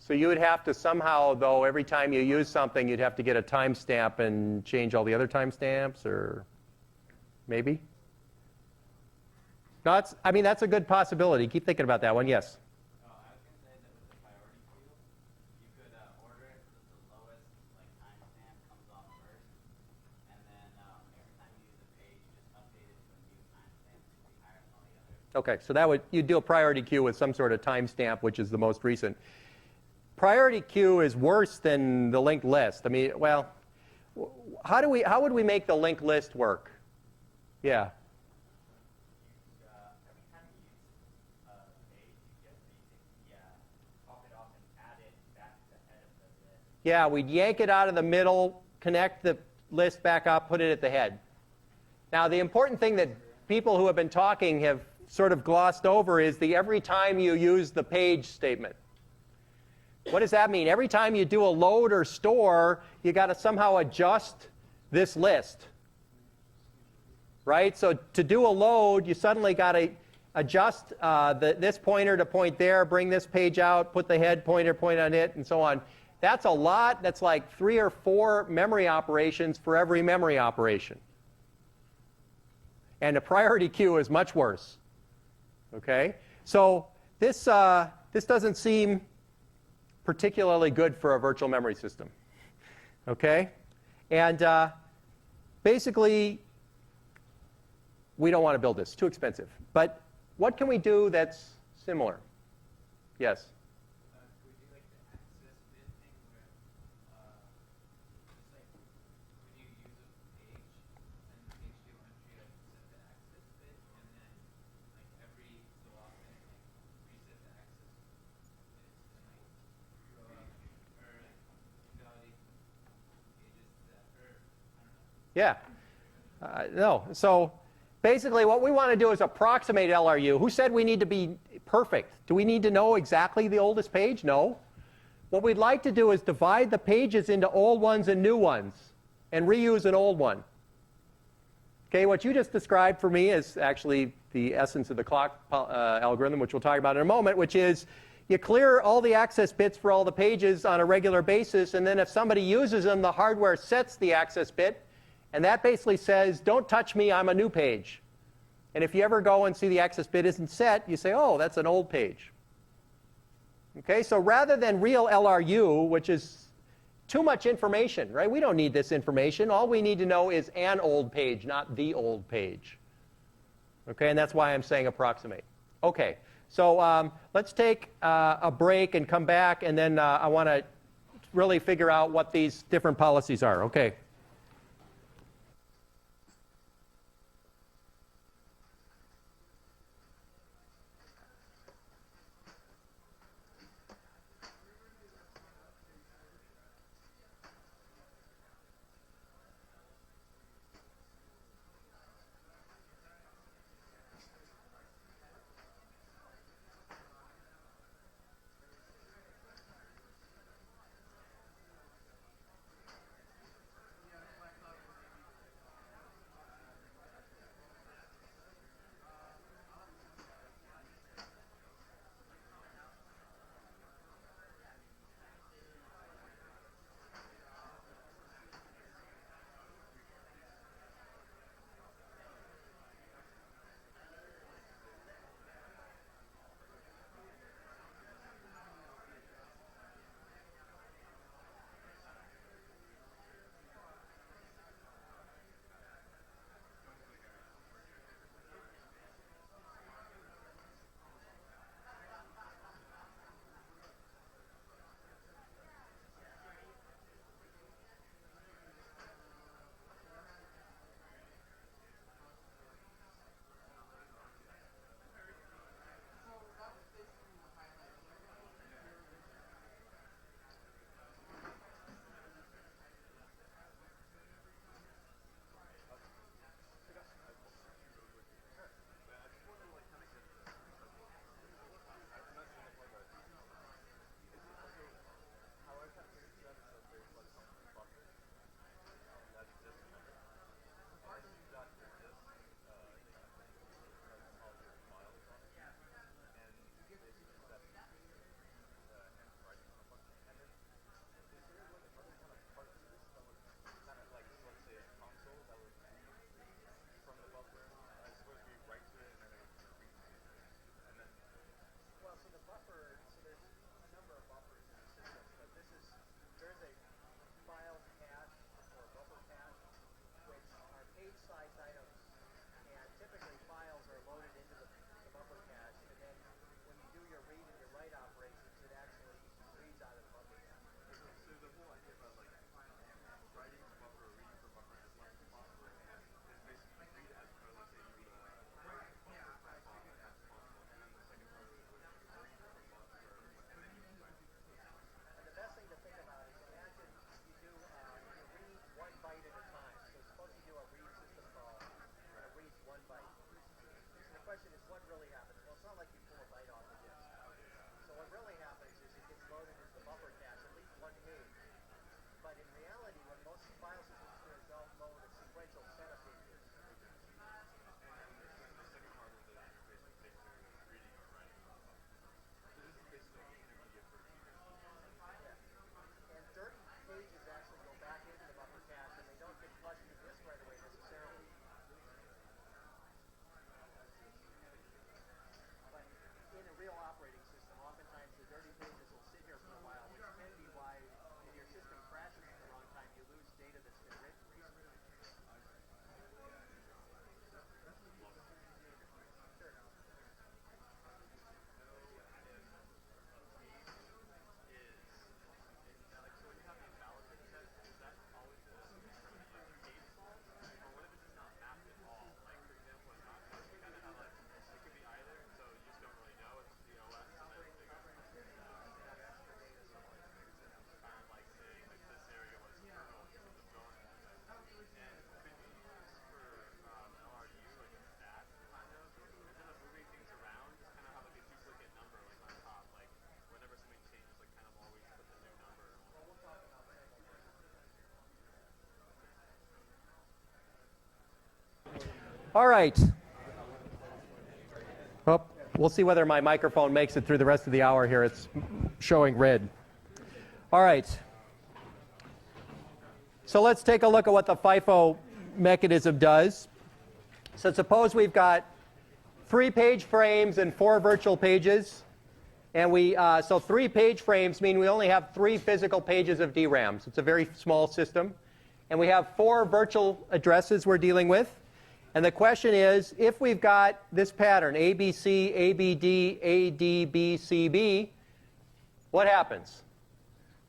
So you would have to somehow, though, every time you use something, you'd have to get a timestamp and change all the other timestamps, or maybe? No, I mean, that's a good possibility. Keep thinking about that one. Yes? I was going to say that with the priority queue, you could order it so that the lowest timestamp comes off first, and then every time you use a page, you just update it to a new timestamp to be higher than all the others. Okay, so you'd do a priority queue with some sort of timestamp, which is the most recent. Priority queue is worse than the linked list. I mean, well, how would we make the linked list work? Yeah. Every time you use a page, you just basically pop it off and add it back to the head of the list. Yeah, we'd yank it out of the middle, connect the list back up, put it at the head. Now, the important thing that people who have been talking have sort of glossed over is the every time you use the page statement. What does that mean? Every time you do a load or store, you got to somehow adjust this list. Right? So to do a load, you suddenly got to adjust this pointer to point there, bring this page out, put the head pointer, point on it, and so on. That's a lot. That's like 3 or 4 memory operations for every memory operation. And a priority queue is much worse. Okay? So this doesn't seem particularly good for a virtual memory system. Okay? And basically, we don't want to build this. Too expensive. But what can we do that's similar? Yes? Could we do like the access bit thing where, just like when you use a page and the HTML entry, like set the access bit, and then like every so often like reset the access bits and like throw up or like invalidate pages that or I don't know. Yeah. No. So basically, what we want to do is approximate LRU. Who said we need to be perfect? Do we need to know exactly the oldest page? No. What we'd like to do is divide the pages into old ones and new ones and reuse an old one. Okay, what you just described for me is actually the essence of the clock algorithm, which we'll talk about in a moment, which is you clear all the access bits for all the pages on a regular basis, and then if somebody uses them, the hardware sets the access bit, and that basically says, don't touch me, I'm a new page. And if you ever go and see the access bit isn't set, you say, oh, that's an old page. Okay, so rather than real LRU, which is too much information, right? We don't need this information. All we need to know is an old page, not the old page. Okay, and that's why I'm saying approximate. Okay, so let's take a break and come back, and then I want to really figure out what these different policies are. Okay. All right. Oh, we'll see whether my microphone makes it through the rest of the hour here. It's showing red. All right. So let's take a look at what the FIFO mechanism does. So suppose we've got 3 page frames and 4 virtual pages. And so 3 page frames mean we only have 3 physical pages of DRAM. So it's a very small system. And we have 4 virtual addresses we're dealing with. And the question is, if we've got this pattern, ABC, ABD, AD, CB, what happens?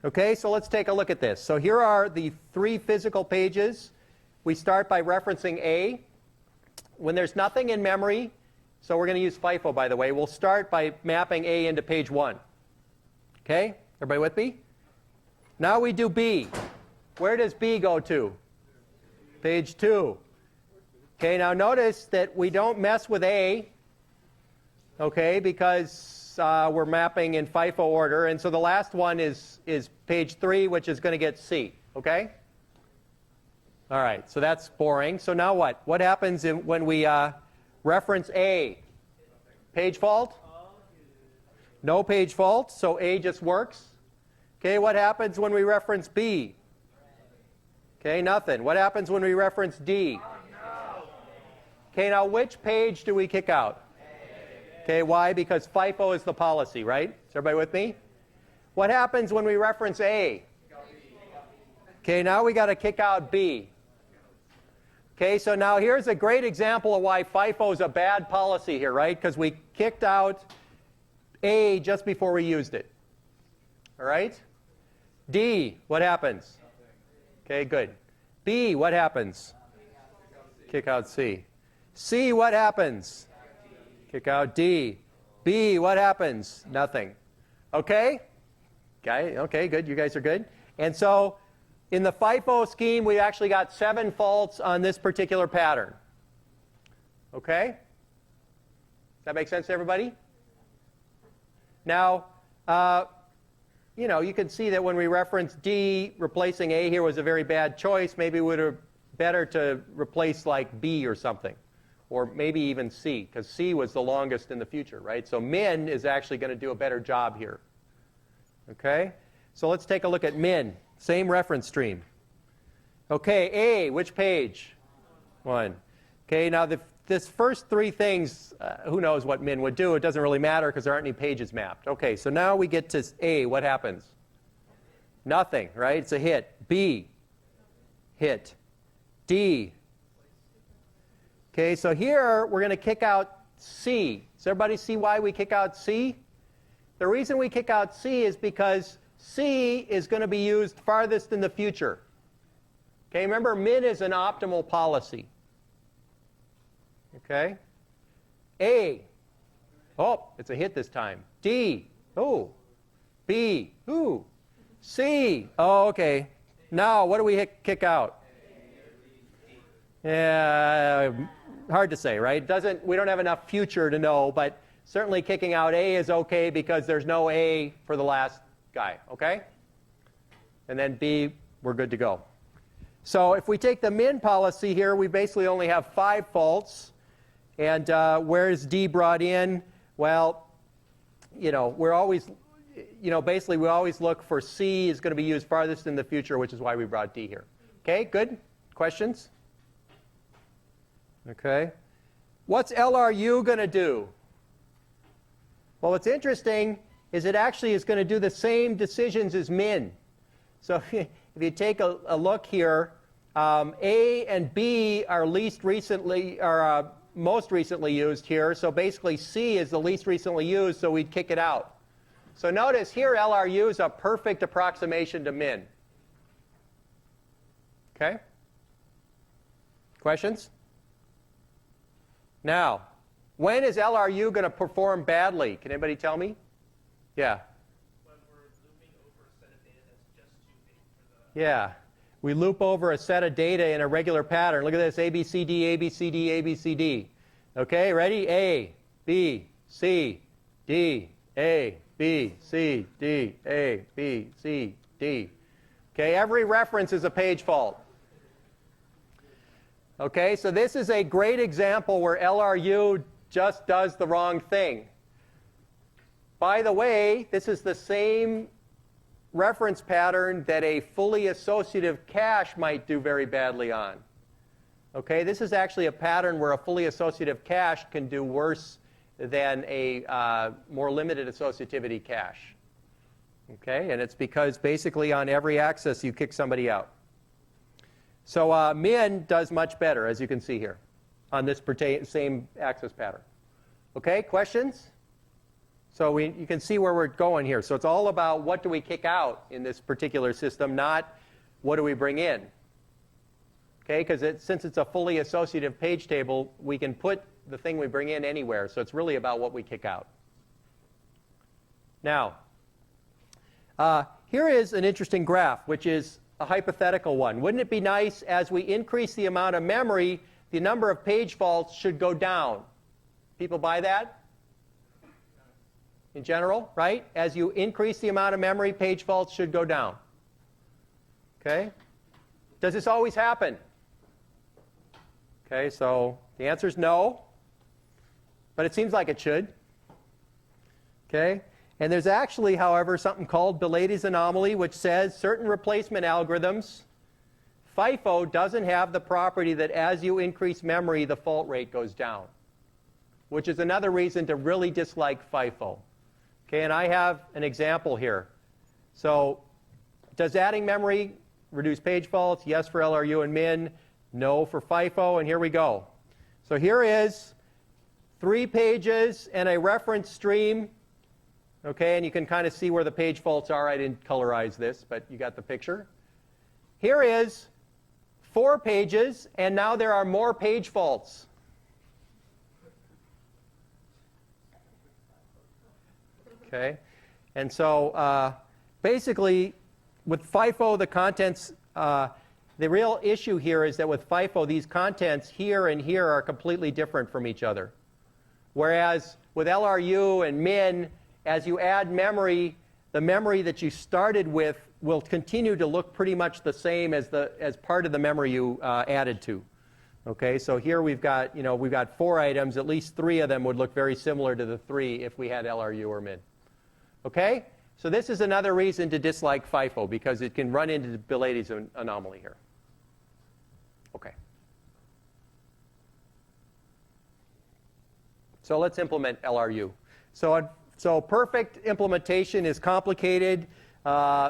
Okay, so let's take a look at this. So here are the 3 physical pages. We start by referencing A. When there's nothing in memory, so we're going to use FIFO, by the way, we'll start by mapping A into page 1. Okay, everybody with me? Now we do B. Where does B go to? Page 2. Okay, now notice that we don't mess with A, okay, because we're mapping in FIFO order. And so the last one is page 3, which is going to get C. Okay? All right, so that's boring. So now what? What happens when we reference A? Page fault? No page fault, so A just works. Okay, what happens when we reference B? Okay, nothing. What happens when we reference D? Okay, now which page do we kick out? Okay, why? Because FIFO is the policy, right? Is everybody with me? What happens when we reference A? Okay, now we got to kick out B. Okay, so now here's a great example of why FIFO is a bad policy here, right? Because we kicked out A just before we used it. All right? D, what happens? Okay, good. B, what happens? Kick out C. C, what happens? Kick out D. B, what happens? Nothing. Okay? Okay, good. You guys are good. And so in the FIFO scheme, we actually got 7 faults on this particular pattern. Okay? Does that make sense to everybody? Now, you can see that when we reference D, replacing A here was a very bad choice. Maybe it would have better to replace like B or something. Or maybe even C, because C was the longest in the future, right? So min is actually going to do a better job here. Okay? So let's take a look at min. Same reference stream. Okay, A, which page? 1. Okay, now this first 3 things, who knows what min would do? It doesn't really matter because there aren't any pages mapped. Okay, so now we get to A. What happens? Nothing, right? It's a hit. B, hit. D. Okay, so here we're going to kick out C. Does everybody see why we kick out C? The reason we kick out C is because C is going to be used farthest in the future. Okay, remember, min is an optimal policy. Okay? A. Oh, it's a hit this time. D. Oh. B. Ooh. C. Oh, okay. Now, what do we kick out? Yeah, hard to say, right? We don't have enough future to know, but certainly kicking out A is okay because there's no A for the last guy, okay? And then B, we're good to go. So if we take the min policy here, we basically only have 5 faults. And where's D brought in? Well, we're always, basically we always look for C is going to be used farthest in the future, which is why we brought D here. Okay, good? Questions? Okay. What's LRU going to do? Well, what's interesting is it actually is going to do the same decisions as min. So if you take a look here, A and B are most recently used here. So basically C is the least recently used, so we'd kick it out. So notice here LRU is a perfect approximation to min. Okay? Questions? Now, when is LRU going to perform badly? Can anybody tell me? Yeah. When we're looping over a set of data that's just too big for the... Yeah. We loop over a set of data in a regular pattern. Look at this, A, B, C, D, A, B, C, D, A, B, C, D. Okay, ready? A, B, C, D, A, B, C, D, A, B, C, D. Okay, every reference is a page fault. Okay, so this is a great example where LRU just does the wrong thing. By the way, this is the same reference pattern that a fully associative cache might do very badly on. Okay, this is actually a pattern where a fully associative cache can do worse than a more limited associativity cache. Okay, and it's because basically on every axis you kick somebody out. So min does much better, as you can see here, on this same axis pattern. Okay, questions? So you can see where we're going here. So it's all about what do we kick out in this particular system, not what do we bring in. Okay, because since it's a fully associative page table, we can put the thing we bring in anywhere. So it's really about what we kick out. Now, here is an interesting graph, which is a hypothetical one. Wouldn't it be nice, as we increase the amount of memory, the number of page faults should go down? People buy that? In general, right? As you increase the amount of memory, page faults should go down. Okay? Does this always happen? Okay, so the answer is no, but it seems like it should. Okay? And there's actually, however, something called Bilaty's anomaly, which says certain replacement algorithms, FIFO doesn't have the property that as you increase memory, the fault rate goes down, which is another reason to really dislike FIFO. Okay, and I have an example here. So does adding memory reduce page faults? Yes for LRU and min, no for FIFO, and here we go. So here is 3 pages and a reference stream. Okay, and you can kind of see where the page faults are. I didn't colorize this, but you got the picture. Here is 4 pages, and now there are more page faults. Okay, and so basically, with FIFO, the contents, the real issue here is that with FIFO, these contents here and here are completely different from each other. Whereas with LRU and min, as you add memory, the memory that you started with will continue to look pretty much the same as part of the memory you added to. Okay, so here we've got 4 items. At least 3 of them would look very similar to the 3 if we had LRU or min. Okay, so this is another reason to dislike FIFO, because it can run into Bilaty's anomaly here. Okay. So let's implement LRU. So perfect implementation is complicated.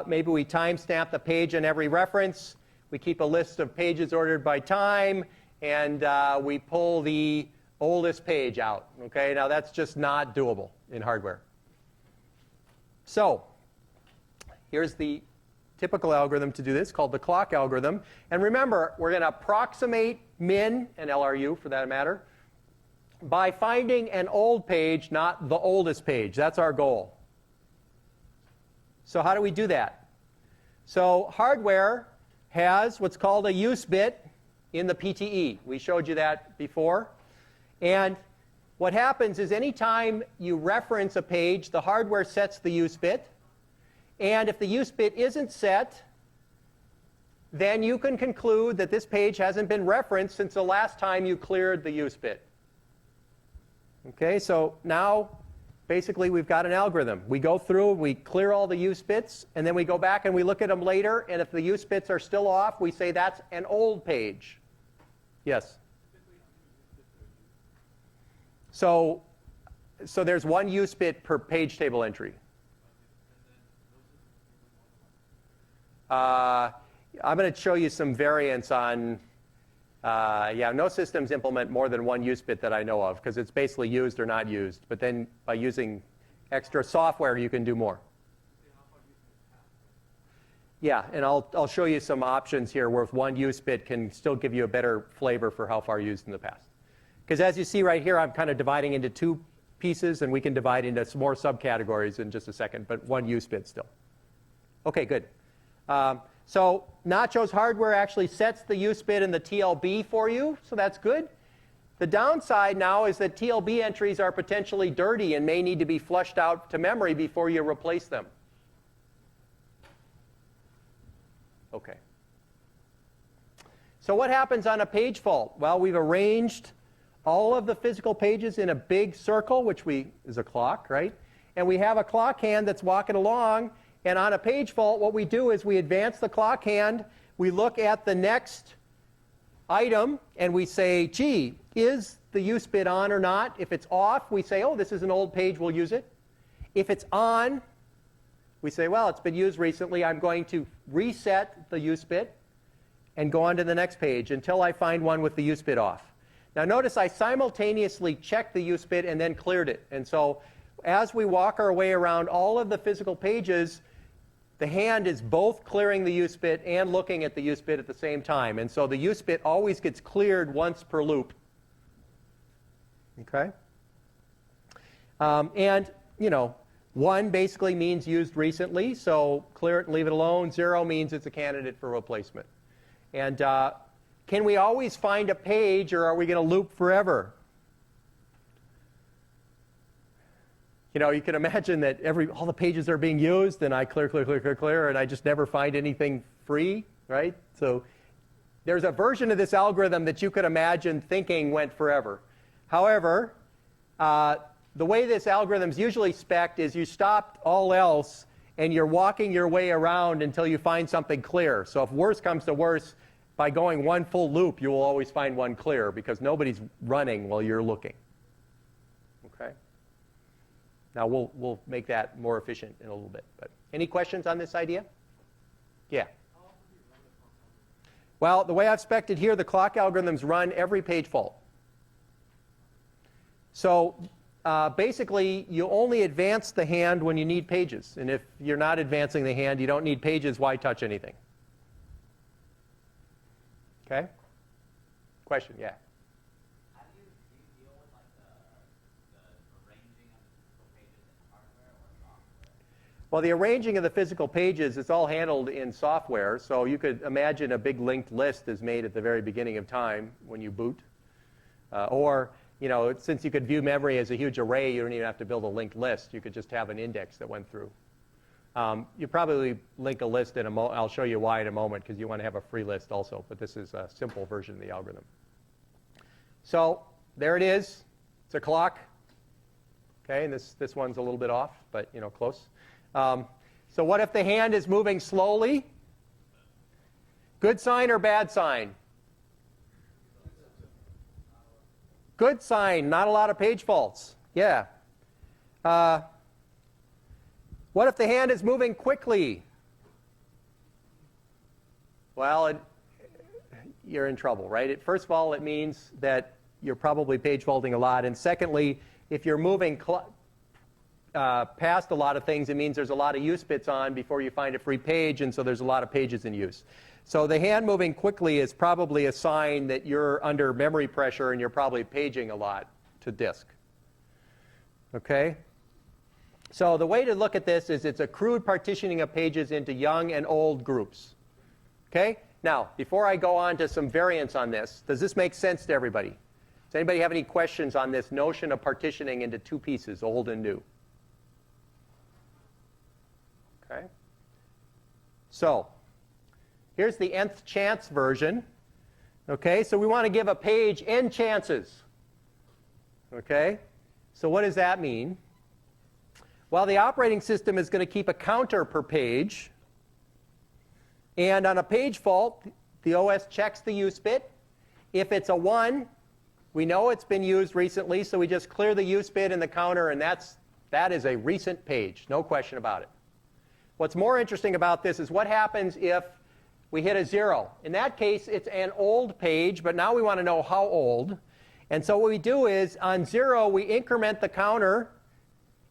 Maybe we timestamp the page in every reference. We keep a list of pages ordered by time, and we pull the oldest page out. Okay, now that's just not doable in hardware. So here's the typical algorithm to do this, called the clock algorithm. And remember, we're going to approximate min, and LRU for that matter, by finding an old page, not the oldest page. That's our goal. So how do we do that? So hardware has what's called a use bit in the PTE. We showed you that before. And what happens is anytime you reference a page, the hardware sets the use bit. And if the use bit isn't set, then you can conclude that this page hasn't been referenced since the last time you cleared the use bit. Okay, so now basically we've got an algorithm. We go through, we clear all the use bits, and then we go back and we look at them later, and if the use bits are still off, we say that's an old page. Yes? So there's 1 use bit per page table entry. I'm going to show you some variants on, no systems implement more than 1 use bit that I know of, because it's basically used or not used. But then by using extra software, you can do more. Yeah, and I'll show you some options here where 1 use bit can still give you a better flavor for how far used in the past. Because as you see right here, I'm kind of dividing into 2 pieces, and we can divide into some more subcategories in just a second, but 1 use bit still. Okay, good. So Nacho's hardware actually sets the use bit in the TLB for you, so that's good. The downside now is that TLB entries are potentially dirty and may need to be flushed out to memory before you replace them. Okay. So what happens on a page fault? Well, we've arranged all of the physical pages in a big circle, which is a clock, right? And we have a clock hand that's walking along. And on a page fault, what we do is we advance the clock hand. We look at the next item, and we say, gee, is the use bit on or not? If it's off, we say, oh, this is an old page, we'll use it. If it's on, we say, well, it's been used recently. I'm going to reset the use bit and go on to the next page until I find one with the use bit off. Now notice I simultaneously checked the use bit and then cleared it. And so as we walk our way around all of the physical pages, the hand is both clearing the use bit and looking at the use bit at the same time. And so the use bit always gets cleared once per loop. Okay? And, 1 basically means used recently, so clear it and leave it alone. 0 means it's a candidate for replacement. And can we always find a page, or are we going to loop forever? You can imagine that all the pages are being used, and I clear, and I just never find anything free, right? So there's a version of this algorithm that you could imagine thinking went forever. However, the way this algorithm's usually spec'd is you stop all else, and you're walking your way around until you find something clear. So if worse comes to worse, by going one full loop, you will always find one clear, because nobody's running while you're looking. Okay? Now, we'll make that more efficient in a little bit. But any questions on this idea? Yeah. Well, the way I've spec'd it here, the clock algorithms run every page fault. So basically, you only advance the hand when you need pages. And if you're not advancing the hand, you don't need pages, why touch anything? Okay? Question, yeah. How do you deal with like the arranging of the physical pages in hardware or software? Well, the arranging of the physical pages is all handled in software. So you could imagine a big linked list is made at the very beginning of time when you boot. Or, since you could view memory as a huge array, you don't even have to build a linked list. You could just have an index that went through. You probably link a list in a moment. I'll show you why in a moment, because you want to have a free list also. But this is a simple version of the algorithm. So there it is. It's a clock. Okay, and this one's a little bit off, but close. So what if the hand is moving slowly? Good sign or bad sign? Good sign. Not a lot of page faults. Yeah. What if the hand is moving quickly? Well, you're in trouble, right? First of all, it means that you're probably page faulting a lot. And secondly, if you're moving past a lot of things, it means there's a lot of use bits on before you find a free page, and so there's a lot of pages in use. So the hand moving quickly is probably a sign that you're under memory pressure and you're probably paging a lot to disk. Okay? So the way to look at this is it's a crude partitioning of pages into young and old groups. Okay? Now, before I go on to some variants on this, does this make sense to everybody? Does anybody have any questions on this notion of partitioning into two pieces, old and new? Okay? So, here's the nth chance version. Okay? So we want to give a page n chances. Okay? So what does that mean? Well, the operating system is going to keep a counter per page. And on a page fault, the OS checks the use bit. If it's a 1, we know it's been used recently, so we just clear the use bit and the counter, and that is a recent page, no question about it. What's more interesting about this is what happens if we hit a 0. In that case, it's an old page, but now we want to know how old. And so what we do is, on 0, we increment the counter.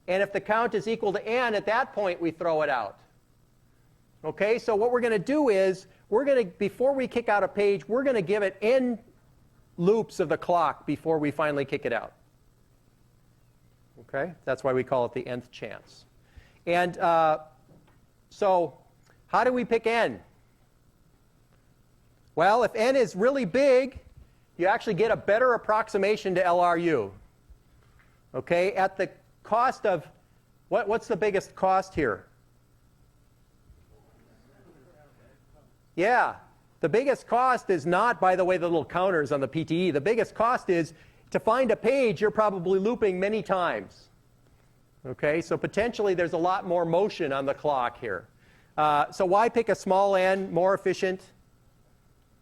And if the count is equal to n, at that point, we throw it out. Okay, so what we're going to do is, before we kick out a page, we're going to give it n loops of the clock before we finally kick it out. Okay, that's why we call it the nth chance. And so how do we pick n? Well, if n is really big, you actually get a better approximation to LRU. Okay, at the cost of, what's the biggest cost here? Yeah, The biggest cost is not, by the way, the little counters on the PTE. The biggest cost is to find a page you're probably looping many times. Okay, so potentially there's a lot more motion on the clock here. So why pick a small n, more efficient?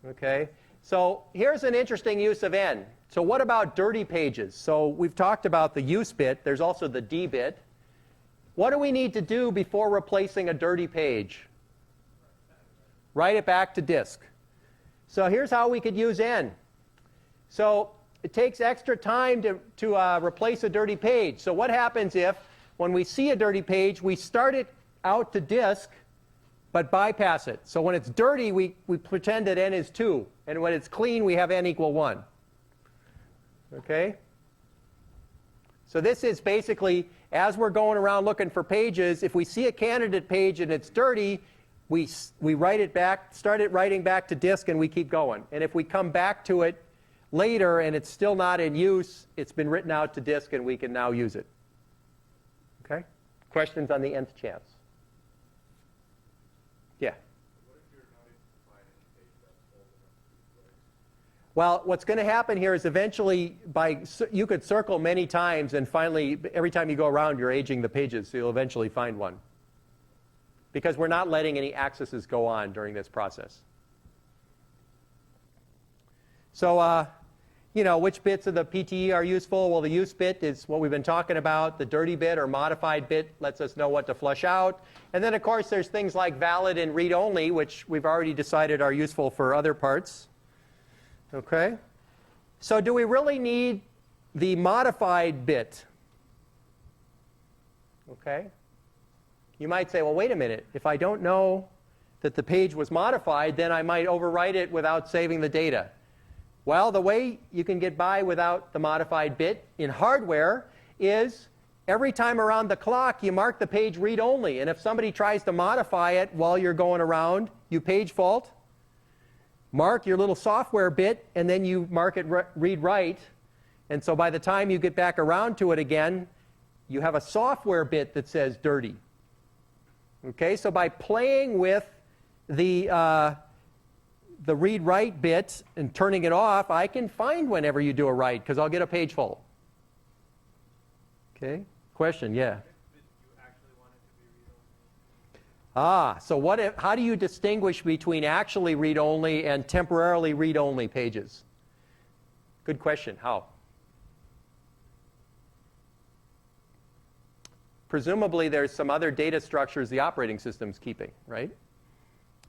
Okay, so here's an interesting use of n. So what about dirty pages? So we've talked about the use bit. There's also the d bit. What do we need to do before replacing a dirty page? Write it back to disk. So here's how we could use n. So it takes extra time to replace a dirty page. So what happens if, when we see a dirty page, we start it out to disk, but bypass it? So when it's dirty, we pretend that n is 2. And when it's clean, we have n equal 1. Okay? So this is basically, as we're going around looking for pages, if we see a candidate page and it's dirty, we write it back, start it writing back to disk, and we keep going. And if we come back to it later and it's still not in use, it's been written out to disk and we can now use it. Okay? Questions on the nth chance? Yeah. What if you're not able to find any page that's old enough to replace? Well, what's going to happen here is eventually, you could circle many times, and finally, every time you go around, you're aging the pages, so you'll eventually find one. Because we're not letting any accesses go on during this process. So, which bits of the PTE are useful? Well, the use bit is what we've been talking about. The dirty bit or modified bit lets us know what to flush out. And then, of course, there's things like valid and read-only, which we've already decided are useful for other parts. Okay? So do we really need the modified bit? Okay? You might say, well, wait a minute. If I don't know that the page was modified, then I might overwrite it without saving the data. Well, the way you can get by without the modified bit in hardware is every time around the clock, you mark the page read-only. And if somebody tries to modify it while you're going around, you page fault, mark your little software bit, and then you mark it read-write. And so by the time you get back around to it again, you have a software bit that says dirty. Okay, so by playing with the read-write bit and turning it off, I can find whenever you do a write, because I'll get a page fault. Okay, question, yeah. So how do you distinguish between actually read-only and temporarily read-only pages? Good question. How? Presumably, there's some other data structures the operating system's keeping, right?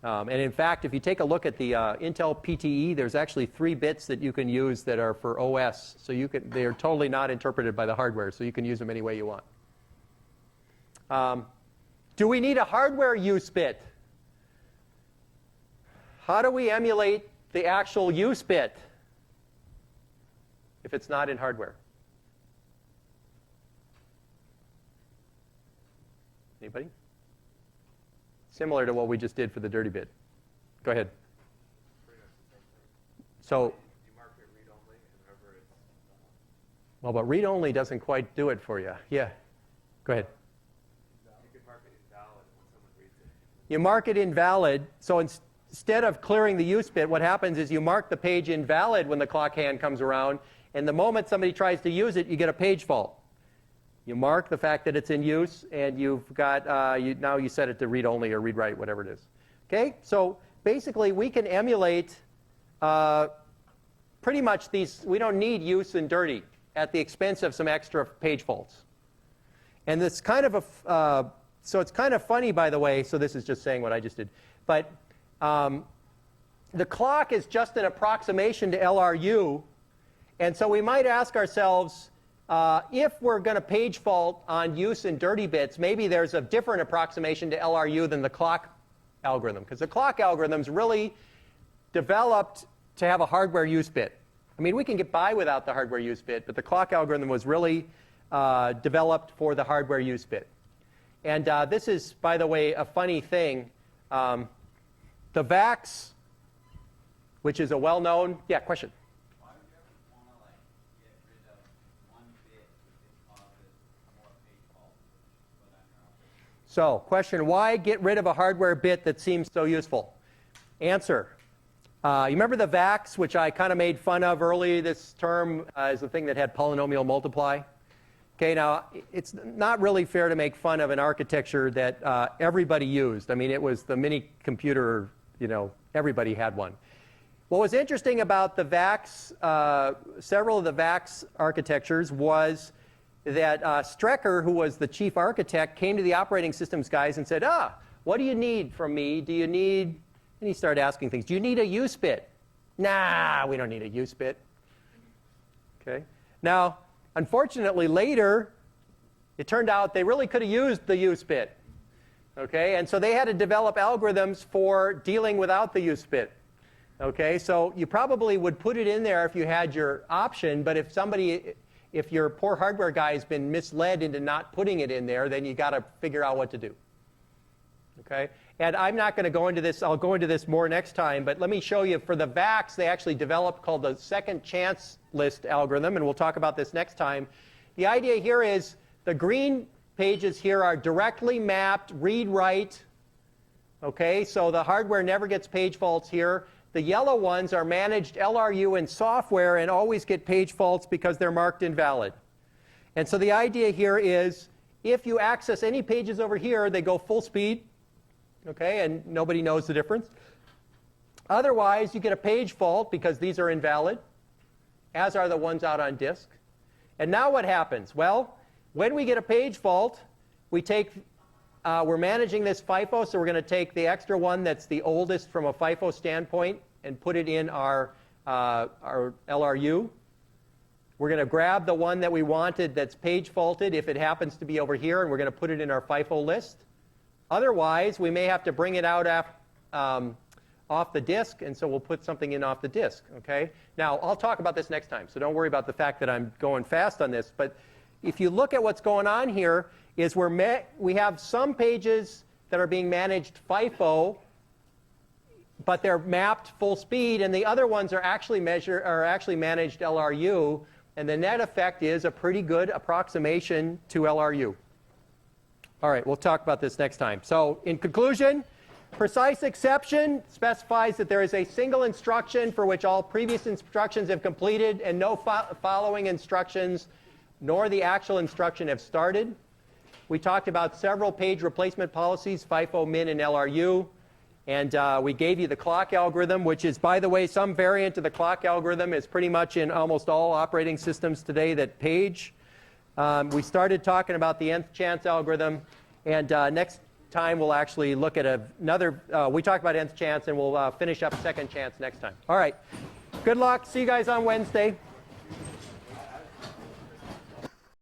And in fact, if you take a look at the Intel PTE, there's actually 3 bits that you can use that are for OS. So they are totally not interpreted by the hardware, so you can use them any way you want. Do we need a hardware use bit? How do we emulate the actual use bit if it's not in hardware? Anybody? Similar to what we just did for the dirty bit. Go ahead. So, You mark it read-only, and whenever it's well, but read-only doesn't quite do it for you. Yeah. Go ahead. you could mark it invalid when someone reads it. You mark it invalid. So instead of clearing the use bit, what happens is you mark the page invalid when the clock hand comes around, and the moment somebody tries to use it, you get a page fault. You mark the fact that it's in use, and you've got now you set it to read-only or read-write, whatever it is. Okay? So basically, we can emulate pretty much these. We don't need use and dirty at the expense of some extra page faults. And it's kind of so it's kind of funny, by the way. So this is just saying what I just did. But the clock is just an approximation to LRU, and so we might ask ourselves, if we're going to page fault on use and dirty bits, maybe there's a different approximation to LRU than the clock algorithm, because the clock algorithm's really developed to have a hardware use bit. I mean, we can get by without the hardware use bit, but the clock algorithm was really developed for the hardware use bit. And this is, by the way, a funny thing. The VAX, which is a well-known, yeah, question. Why would you ever want to get rid of one bit if it causes more page faults, which is what I'm trying to So, question, why get rid of a hardware bit that seems so useful? Answer, You remember the VAX, which I kind of made fun of early this term as the thing that had polynomial multiply? Okay, now it's not really fair to make fun of an architecture that everybody used. I mean, it was the mini computer, everybody had one. What was interesting about the VAX, several of the VAX architectures was that Strecker, who was the chief architect, came to the operating systems guys and said, what do you need from me? Do you need, and he started asking things. Do you need a use bit? Nah, we don't need a use bit. Okay. Now, unfortunately, later, it turned out they really could have used the use bit. Okay, and so they had to develop algorithms for dealing without the use bit. Okay, so you probably would put it in there if you had your option, but if your poor hardware guy has been misled into not putting it in there, then you got to figure out what to do. Okay, and I'm not going to go into this. I'll go into this more next time, but let me show you for the VAX, they actually developed called the second chance list algorithm, and we'll talk about this next time. The idea here is the green pages here are directly mapped read-write. Okay, so the hardware never gets page faults here. The yellow ones are managed LRU in software and always get page faults because they're marked invalid. And so the idea here is if you access any pages over here, they go full speed, okay, and nobody knows the difference. Otherwise, you get a page fault because these are invalid, as are the ones out on disk. And now what happens? Well, when we get a page fault, we're managing this FIFO, so we're going to take the extra one that's the oldest from a FIFO standpoint and put it in our LRU. We're going to grab the one that we wanted that's page faulted if it happens to be over here, and we're going to put it in our FIFO list. Otherwise, we may have to bring it out off the disk, and so we'll put something in off the disk. Okay? Now, I'll talk about this next time, so don't worry about the fact that I'm going fast on this. But if you look at what's going on here, is we have some pages that are being managed FIFO, but they're mapped full speed, and the other ones are actually managed LRU, and the net effect is a pretty good approximation to LRU. All right, we'll talk about this next time. So in conclusion, precise exception specifies that there is a single instruction for which all previous instructions have completed and no following instructions nor the actual instruction have started. We talked about several page replacement policies, FIFO, min, and LRU. And we gave you the clock algorithm, which is, by the way, some variant of the clock algorithm is pretty much in almost all operating systems today that page. We started talking about the nth chance algorithm. And next time we'll actually look at another, we talked about nth chance, and we'll finish up second chance next time. All right. Good luck. See you guys on Wednesday.